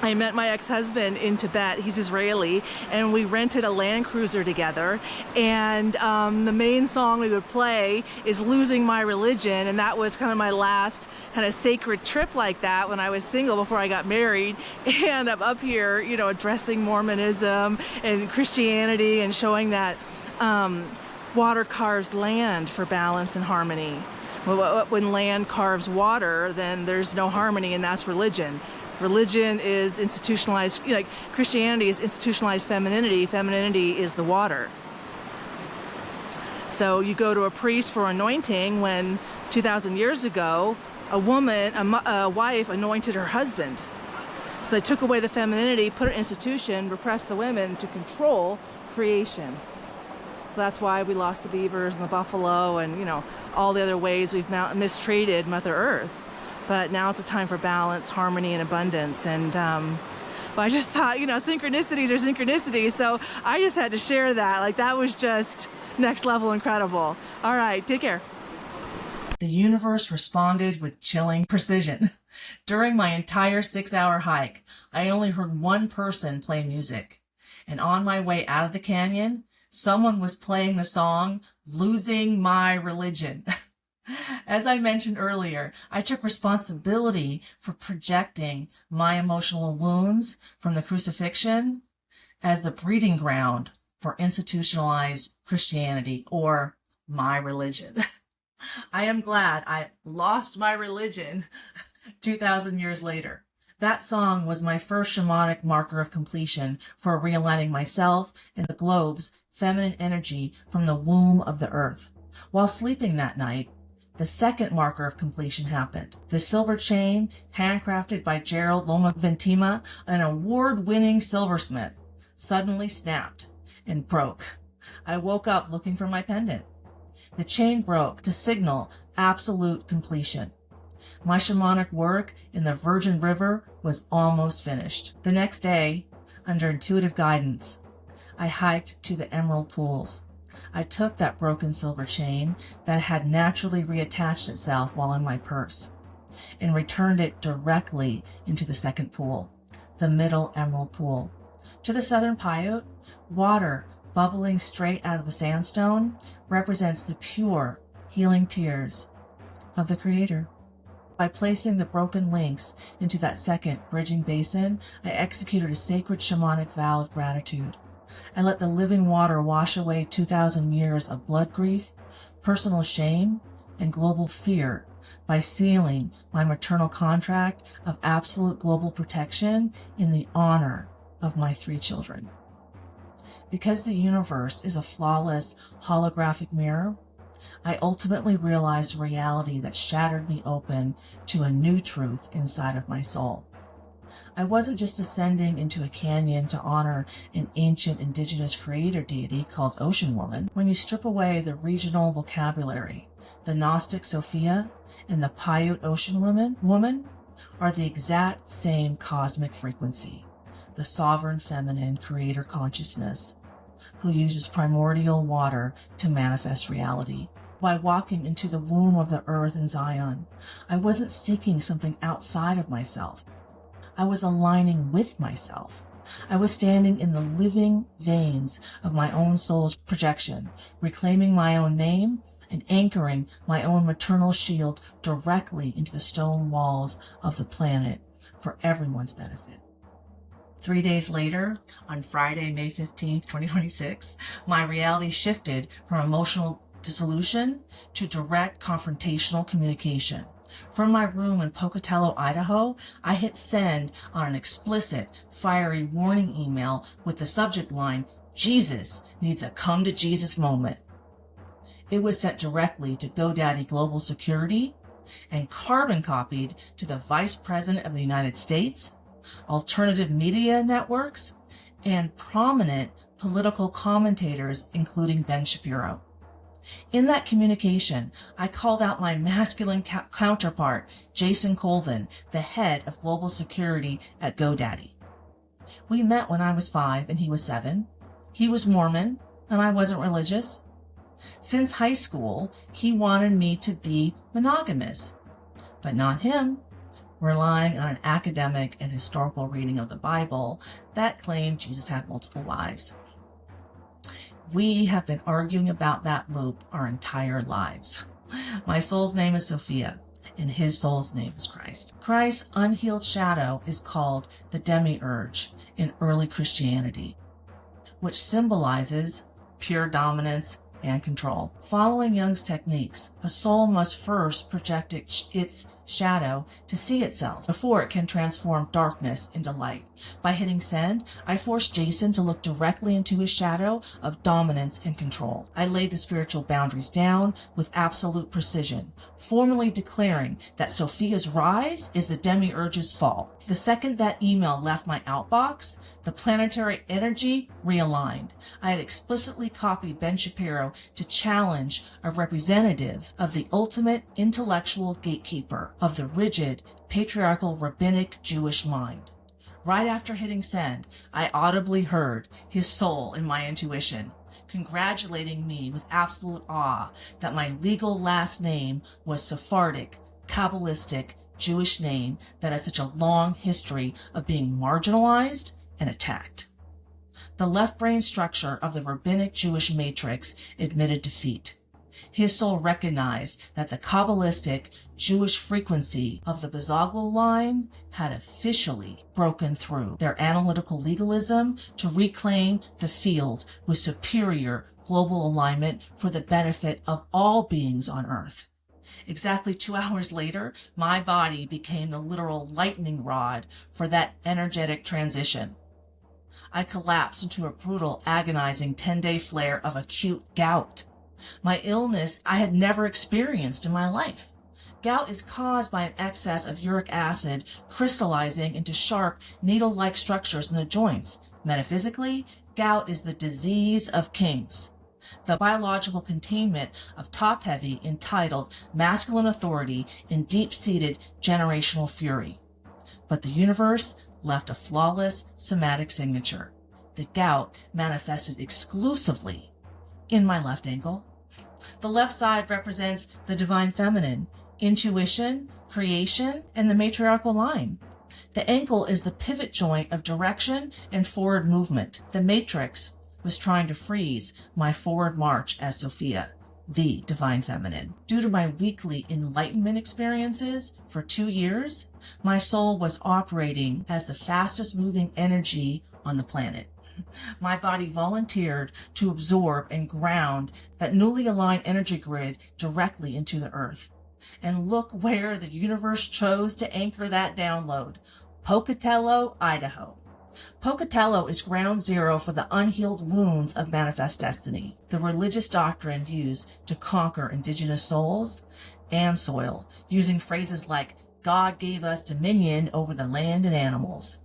I met my ex-husband in Tibet, he's Israeli, and we rented a Land Cruiser together, and the main song we would play is Losing My Religion, and that was kind of my last kind of sacred trip like that when I was single before I got married. And I'm up here, you know, addressing Mormonism and Christianity and showing that water carves land for balance and harmony. When land carves water, then there's no harmony, and that's religion. Religion is institutionalized, like Christianity is institutionalized femininity. Femininity is the water. So you go to a priest for anointing when 2,000 years ago, a woman, a wife anointed her husband. So they took away the femininity, put an institution, repressed the women to control creation. So that's why we lost the beavers and the buffalo and, you know, all the other ways we've mistreated Mother Earth. But now it's a time for balance, harmony, and abundance. And but I just thought, you know, synchronicities are synchronicities. So I just had to share that. Like, that was just next level incredible. All right, take care. The universe responded with chilling precision. During my entire 6-hour hike, I only heard one person play music. And on my way out of the canyon, someone was playing the song Losing My Religion. As I mentioned earlier, I took responsibility for projecting my emotional wounds from the crucifixion as the breeding ground for institutionalized Christianity, or my religion. I am glad I lost my religion 2,000 years later. That song was my first shamanic marker of completion for realigning myself and the globe's feminine energy from the womb of the earth. While sleeping that night, the second marker of completion happened. The silver chain, handcrafted by Gerald Loma Ventima, an award-winning silversmith, suddenly snapped and broke. I woke up looking for my pendant. The chain broke to signal absolute completion. My shamanic work in the Virgin River was almost finished. The next day, under intuitive guidance, I hiked to the Emerald Pools. I took that broken silver chain that had naturally reattached itself while in my purse and returned it directly into the second pool, the Middle Emerald Pool. To the southern Paiute, water bubbling straight out of the sandstone represents the pure, healing tears of the Creator. By placing the broken links into that second bridging basin, I executed a sacred shamanic vow of gratitude. I let the living water wash away 2,000 years of blood grief, personal shame, and global fear by sealing my maternal contract of absolute global protection in the honor of my 3 children. Because the universe is a flawless holographic mirror, I ultimately realized a reality that shattered me open to a new truth inside of my soul. I wasn't just ascending into a canyon to honor an ancient indigenous creator deity called Ocean Woman. When you strip away the regional vocabulary, the Gnostic Sophia and the Paiute Ocean Woman are the exact same cosmic frequency, the sovereign feminine creator consciousness, who uses primordial water to manifest reality. By walking into the womb of the earth in Zion, I wasn't seeking something outside of myself. I was aligning with myself. I was standing in the living veins of my own soul's projection, reclaiming my own name and anchoring my own maternal shield directly into the stone walls of the planet for everyone's benefit. 3 days later, on Friday, May 15th, 2026, my reality shifted from emotional dissolution to direct confrontational communication. From my room in Pocatello, Idaho, I hit send on an explicit, fiery warning email with the subject line, "Jesus needs a come to Jesus moment." It was sent directly to GoDaddy Global Security and carbon copied to the Vice President of the United States, alternative media networks, and prominent political commentators, including Ben Shapiro. In that communication, I called out my masculine counterpart, Jason Colvin, the head of global security at GoDaddy. We met when I was 5 and he was 7. He was Mormon and I wasn't religious. Since high school, he wanted me to be monogamous, but not him, relying on an academic and historical reading of the Bible that claimed Jesus had multiple wives. We have been arguing about that loop our entire lives. My soul's name is Sophia, and his soul's name is Christ. Christ's unhealed shadow is called the demiurge in early Christianity, which symbolizes pure dominance and control. Following Jung's techniques, a soul must first project its shadow to see itself before it can transform darkness into light. By hitting send, I forced Jason to look directly into his shadow of dominance and control. I laid the spiritual boundaries down with absolute precision, formally declaring that Sophia's rise is the demiurge's fall. The second that email left my outbox, the planetary energy realigned. I had explicitly copied Ben Shapiro to challenge a representative of the ultimate intellectual gatekeeper of the rigid, patriarchal, rabbinic Jewish mind. Right after hitting send, I audibly heard his soul in my intuition, congratulating me with absolute awe that my legal last name was Sephardic, Kabbalistic, Jewish name that has such a long history of being marginalized and attacked. The left brain structure of the rabbinic Jewish matrix admitted defeat. His soul recognized that the Kabbalistic Jewish frequency of the Bezalel line had officially broken through their analytical legalism to reclaim the field with superior global alignment for the benefit of all beings on Earth. Exactly 2 hours later, my body became the literal lightning rod for that energetic transition. I collapsed into a brutal, agonizing 10-day flare of acute gout. My illness I had never experienced in my life. Gout is caused by an excess of uric acid crystallizing into sharp, needle-like structures in the joints. Metaphysically, gout is the disease of kings, the biological containment of top-heavy, entitled, masculine authority in deep-seated generational fury. But the universe left a flawless somatic signature. The gout manifested exclusively in my left ankle. The left side represents the divine feminine, intuition, creation, and the matriarchal line. The ankle is the pivot joint of direction and forward movement. The matrix was trying to freeze my forward march as Sophia, the divine feminine. Due to my weekly enlightenment experiences for 2 years, my soul was operating as the fastest moving energy on the planet. My body volunteered to absorb and ground that newly aligned energy grid directly into the earth. And look where the universe chose to anchor that download: Pocatello, Idaho. Pocatello is ground zero for the unhealed wounds of manifest destiny, the religious doctrine used to conquer indigenous souls and soil, using phrases like God gave us dominion over the land and animals.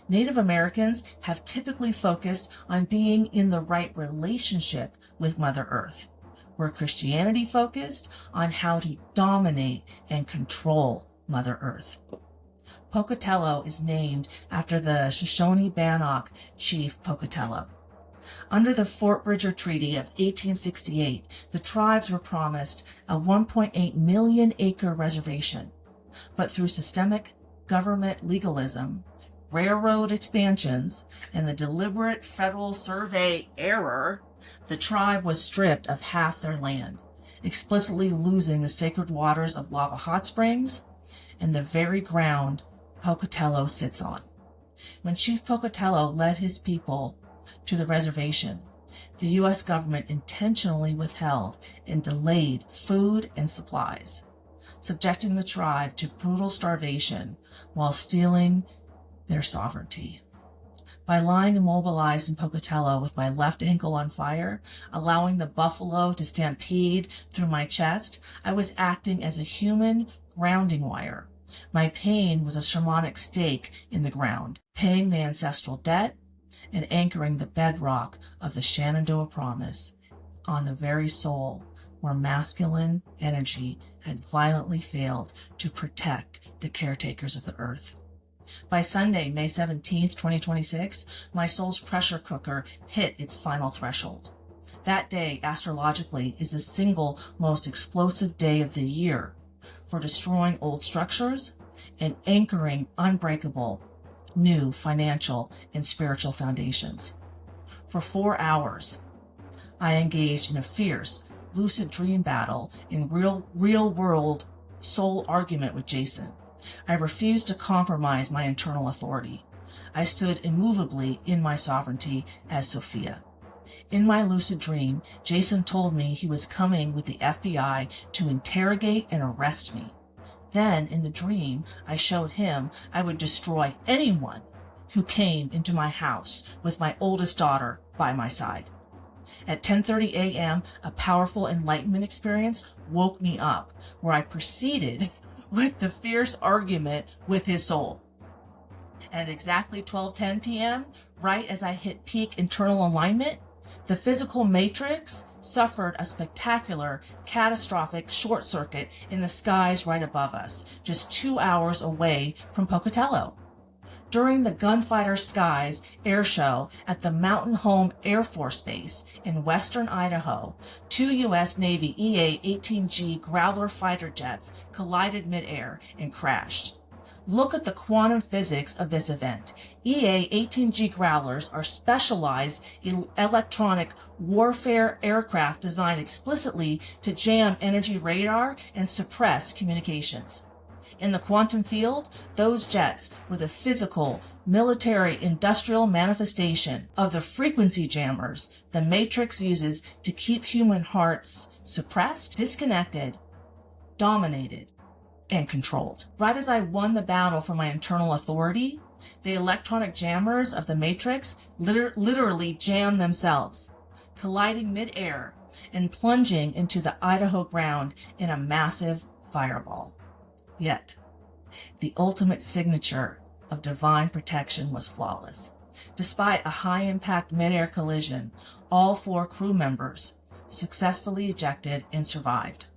Native Americans have typically focused on being in the right relationship with Mother Earth, where Christianity focused on how to dominate and control Mother Earth. Pocatello is named after the Shoshone-Bannock chief Pocatello. Under the Fort Bridger Treaty of 1868, the tribes were promised a 1.8 million acre reservation, but through systemic government legalism, railroad expansions, and the deliberate federal survey error, the tribe was stripped of half their land, explicitly losing the sacred waters of lava hot springs and the very ground Pocatello sits on. When Chief Pocatello led his people to the reservation, the U.S. government intentionally withheld and delayed food and supplies, subjecting the tribe to brutal starvation while stealing their sovereignty. By lying immobilized in Pocatello with my left ankle on fire, allowing the buffalo to stampede through my chest, I was acting as a human grounding wire. My pain was a shamanic stake in the ground, paying the ancestral debt and anchoring the bedrock of the Shenandoah promise on the very soul where masculine energy had violently failed to protect the caretakers of the earth. By Sunday, May 17th, 2026, my soul's pressure cooker hit its final threshold. That day, astrologically, is the single most explosive day of the year for destroying old structures and anchoring unbreakable, new financial and spiritual foundations. For 4 hours, I engaged in a fierce, lucid dream battle in real-world soul argument with Jason. I refused to compromise my internal authority. I stood immovably in my sovereignty as Sophia. In my lucid dream, Jason told me he was coming with the FBI to interrogate and arrest me. Then, in the dream, I showed him I would destroy anyone who came into my house with my oldest daughter by my side. At 10:30 a.m., a powerful enlightenment experience woke me up, where I proceeded with the fierce argument with his soul. At exactly 12:10 p.m., right as I hit peak internal alignment, the physical matrix suffered a spectacular, catastrophic short circuit in the skies right above us, just 2 hours away from Pocatello. During the Gunfighter Skies air show at the Mountain Home Air Force Base in western Idaho, 2 U.S. Navy EA-18G Growler fighter jets collided midair and crashed. Look at the quantum physics of this event. EA-18G Growlers are specialized electronic warfare aircraft designed explicitly to jam energy radar and suppress communications. In the quantum field, those jets were the physical, military, industrial manifestation of the frequency jammers the Matrix uses to keep human hearts suppressed, disconnected, dominated, and controlled. Right as I won the battle for my internal authority, the electronic jammers of the Matrix literally jammed themselves, colliding midair and plunging into the Idaho ground in a massive fireball. Yet, the ultimate signature of divine protection was flawless. Despite a high-impact mid-air collision, all 4 crew members successfully ejected and survived.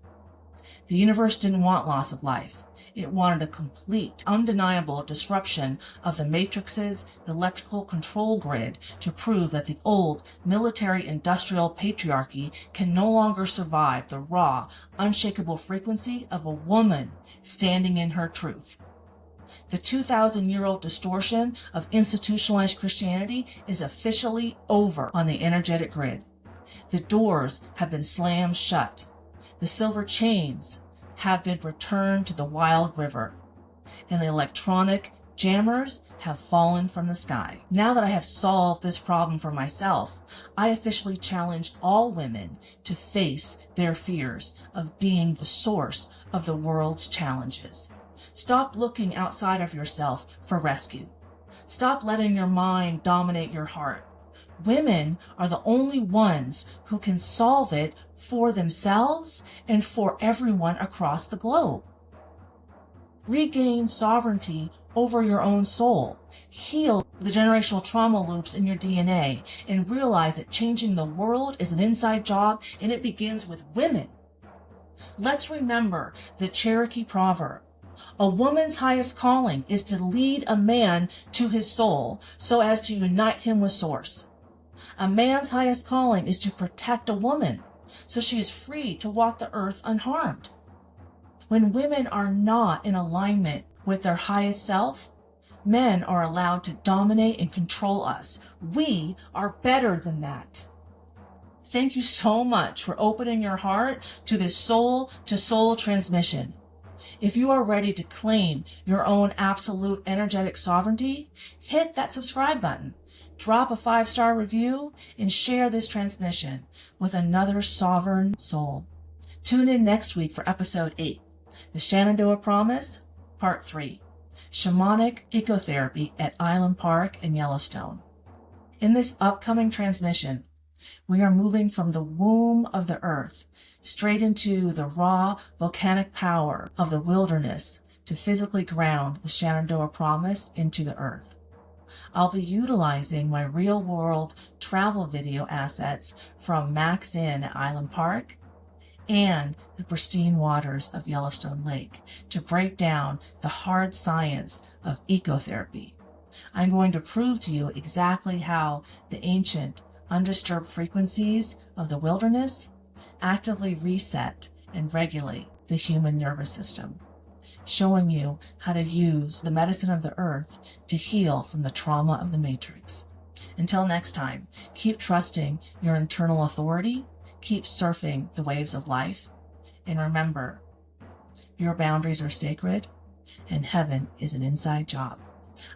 The universe didn't want loss of life. It wanted a complete, undeniable disruption of the Matrix's electrical control grid to prove that the old military-industrial patriarchy can no longer survive the raw, unshakable frequency of a woman standing in her truth. The 2,000-year-old distortion of institutionalized Christianity is officially over on the energetic grid. The doors have been slammed shut. The silver chains have been returned to the wild river, and the electronic jammers have fallen from the sky. Now that I have solved this problem for myself, I officially challenge all women to face their fears of being the source of the world's challenges. Stop looking outside of yourself for rescue. Stop letting your mind dominate your heart. Women are the only ones who can solve it for themselves and for everyone across the globe. Regain sovereignty over your own soul. Heal the generational trauma loops in your DNA and realize that changing the world is an inside job, and it begins with women. Let's remember the Cherokee proverb. A woman's highest calling is to lead a man to his soul so as to unite him with Source. A man's highest calling is to protect a woman so she is free to walk the earth unharmed. When women are not in alignment with their highest self, men are allowed to dominate and control us. We are better than that. Thank you so much for opening your heart to this soul-to-soul transmission. If you are ready to claim your own absolute energetic sovereignty, hit that subscribe button, drop a 5-star review, and share this transmission with another sovereign soul. Tune in next week for episode 8, The Shenandoah Promise, Part 3, Shamanic Ecotherapy at Island Park in Yellowstone. In this upcoming transmission, we are moving from the womb of the earth straight into the raw volcanic power of the wilderness to physically ground the Shenandoah Promise into the earth. I'll be utilizing my real-world travel video assets from Max Inn at Island Park and the pristine waters of Yellowstone Lake to break down the hard science of ecotherapy. I'm going to prove to you exactly how the ancient, undisturbed frequencies of the wilderness actively reset and regulate the human nervous system, showing you how to use the medicine of the earth to heal from the trauma of the matrix. Until next time, keep trusting your internal authority, keep surfing the waves of life, and remember, your boundaries are sacred, and heaven is an inside job.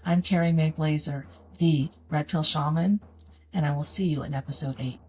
I'm Carrie Mae Blazer, the Red Pill Shaman, and I will see you in episode 8.